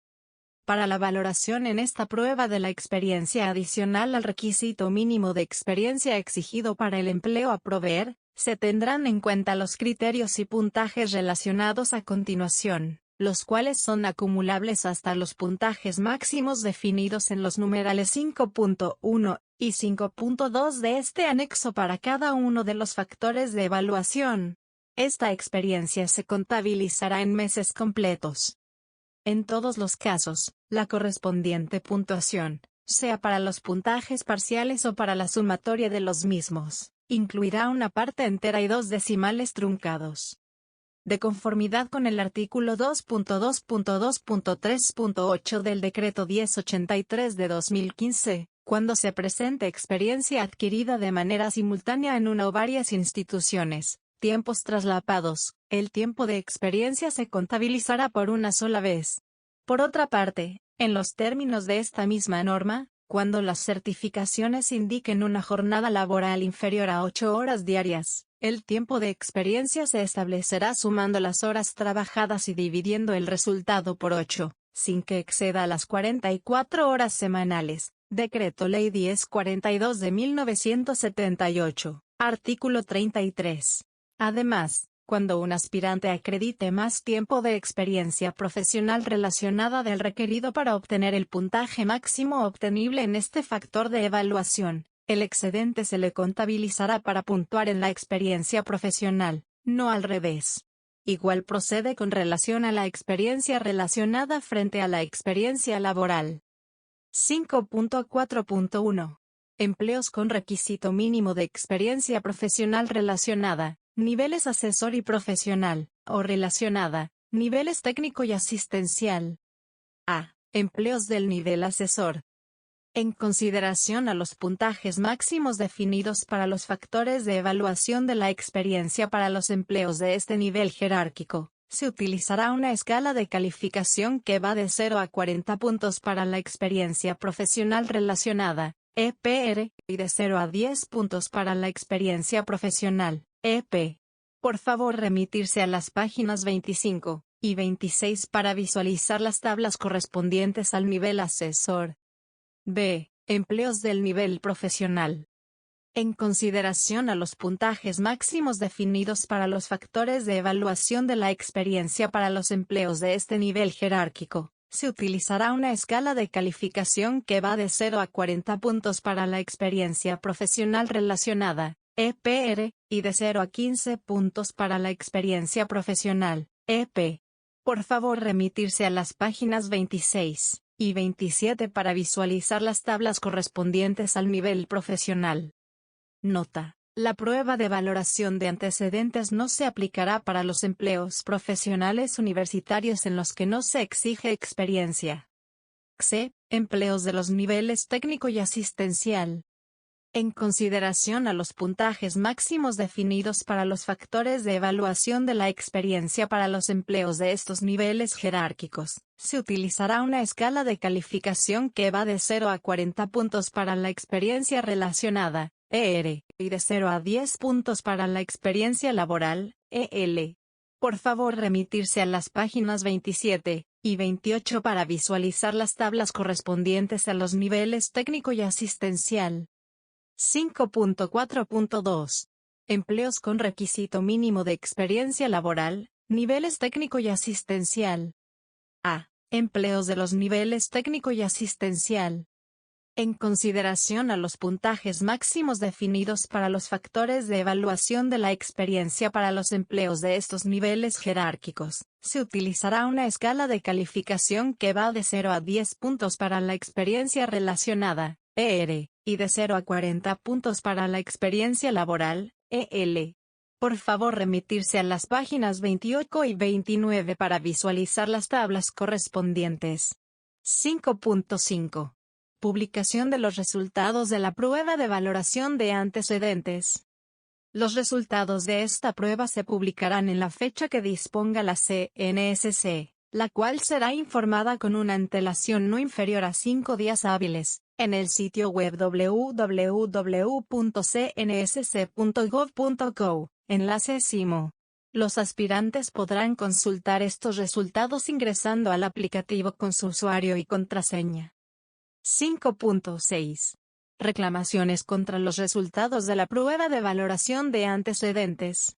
Para la valoración en esta prueba de la experiencia adicional al requisito mínimo de experiencia exigido para el empleo a proveer, se tendrán en cuenta los criterios y puntajes relacionados a continuación, los cuales son acumulables hasta los puntajes máximos definidos en los numerales 5.1 y 5.2 de este anexo para cada uno de los factores de evaluación. Esta experiencia se contabilizará en meses completos. En todos los casos, la correspondiente puntuación, sea para los puntajes parciales o para la sumatoria de los mismos, incluirá una parte entera y 2 decimales truncados. De conformidad con el artículo 2.2.2.3.8 del Decreto 1083 de 2015, cuando se presente experiencia adquirida de manera simultánea en una o varias instituciones, tiempos traslapados, el tiempo de experiencia se contabilizará por una sola vez. Por otra parte, en los términos de esta misma norma, cuando las certificaciones indiquen una jornada laboral inferior a 8 horas diarias, el tiempo de experiencia se establecerá sumando las horas trabajadas y dividiendo el resultado por 8, sin que exceda las 44 horas semanales. Decreto Ley 1042 de 1978, artículo 33. Además, cuando un aspirante acredite más tiempo de experiencia profesional relacionada del requerido para obtener el puntaje máximo obtenible en este factor de evaluación, el excedente se le contabilizará para puntuar en la experiencia profesional, no al revés. Igual procede con relación a la experiencia relacionada frente a la experiencia laboral. 5.4.1. Empleos con requisito mínimo de experiencia profesional relacionada, niveles asesor y profesional, o relacionada, niveles técnico y asistencial. A. Empleos del nivel asesor. En consideración a los puntajes máximos definidos para los factores de evaluación de la experiencia para los empleos de este nivel jerárquico, se utilizará una escala de calificación que va de 0 a 40 puntos para la experiencia profesional relacionada, EPR, y de 0 a 10 puntos para la experiencia profesional, EP. Por favor remitirse a las páginas 25 y 26 para visualizar las tablas correspondientes al nivel asesor. B. Empleos del nivel profesional. En consideración a los puntajes máximos definidos para los factores de evaluación de la experiencia para los empleos de este nivel jerárquico, se utilizará una escala de calificación que va de 0 a 40 puntos para la experiencia profesional relacionada, EPR, y de 0 a 15 puntos para la experiencia profesional, EP. Por favor remitirse a las páginas 26 y 27 para visualizar las tablas correspondientes al nivel profesional. Nota: la prueba de valoración de antecedentes no se aplicará para los empleos profesionales universitarios en los que no se exige experiencia. C. Empleos de los niveles técnico y asistencial. En consideración a los puntajes máximos definidos para los factores de evaluación de la experiencia para los empleos de estos niveles jerárquicos, se utilizará una escala de calificación que va de 0 a 40 puntos para la experiencia relacionada, ER, y de 0 a 10 puntos para la experiencia laboral, EL. Por favor remitirse a las páginas 27 y 28 para visualizar las tablas correspondientes a los niveles técnico y asistencial. 5.4.2. Empleos con requisito mínimo de experiencia laboral, niveles técnico y asistencial. A. Empleos de los niveles técnico y asistencial. En consideración a los puntajes máximos definidos para los factores de evaluación de la experiencia para los empleos de estos niveles jerárquicos, se utilizará una escala de calificación que va de 0 a 10 puntos para la experiencia relacionada, ER, y de 0 a 40 puntos para la experiencia laboral, EL. Por favor remitirse a las páginas 28 y 29 para visualizar las tablas correspondientes. 5.5. Publicación de los resultados de la prueba de valoración de antecedentes. Los resultados de esta prueba se publicarán en la fecha que disponga la CNSC, la cual será informada con una antelación no inferior a 5 días hábiles, en el sitio web www.cnsc.gov.co, enlace CIMO. Los aspirantes podrán consultar estos resultados ingresando al aplicativo con su usuario y contraseña. 5.6. Reclamaciones contra los resultados de la prueba de valoración de antecedentes.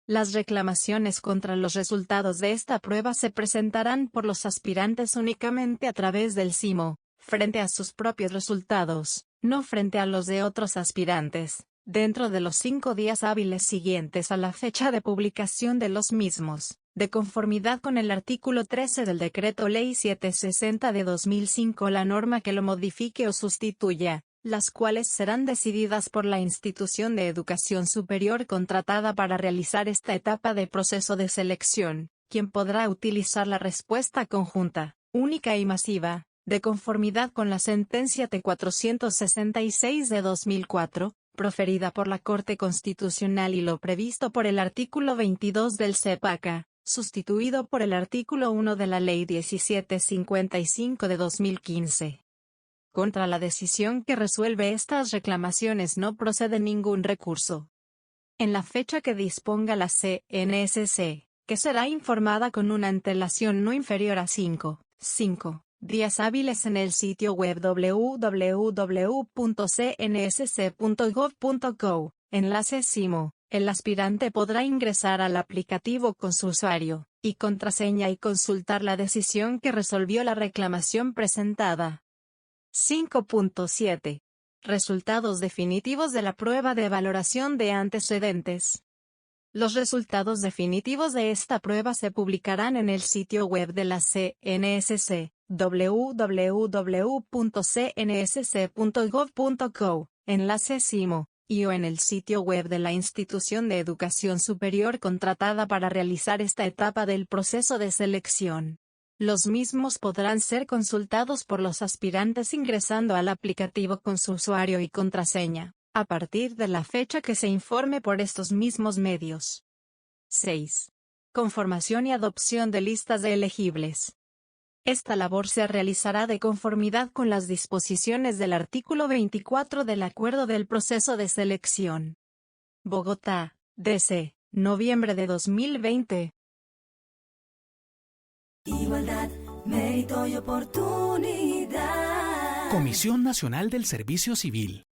Las reclamaciones contra los resultados de esta prueba se presentarán por los aspirantes únicamente a través del CIMO, frente a sus propios resultados, no frente a los de otros aspirantes, dentro de los 5 días hábiles siguientes a la fecha de publicación de los mismos, de conformidad con el artículo 13 del Decreto Ley 760 de 2005, la norma que lo modifique o sustituya, las cuales serán decididas por la institución de educación superior contratada para realizar esta etapa de proceso de selección, quien podrá utilizar la respuesta conjunta, única y masiva, de conformidad con la sentencia T466 de 2004, proferida por la Corte Constitucional y lo previsto por el artículo 22 del CEPACA, sustituido por el artículo 1 de la Ley 1755 de 2015. Contra la decisión que resuelve estas reclamaciones no procede ningún recurso. En la fecha que disponga la CNSC, que será informada con una antelación no inferior a 5 días hábiles en el sitio web www.cnsc.gov.co, enlace CIMO, el aspirante podrá ingresar al aplicativo con su usuario y contraseña y consultar la decisión que resolvió la reclamación presentada. 5.7. Resultados definitivos de la prueba de valoración de antecedentes. Los resultados definitivos de esta prueba se publicarán en el sitio web de la CNSC, www.cnsc.gov.co, enlace CIMO, y o en el sitio web de la institución de educación superior contratada para realizar esta etapa del proceso de selección. Los mismos podrán ser consultados por los aspirantes ingresando al aplicativo con su usuario y contraseña, a partir de la fecha que se informe por estos mismos medios. 6. Conformación y adopción de listas de elegibles. Esta labor se realizará de conformidad con las disposiciones del artículo 24 del Acuerdo del Proceso de Selección. Bogotá, D.C., noviembre de 2020. Igualdad, mérito y oportunidad. Comisión Nacional del Servicio Civil.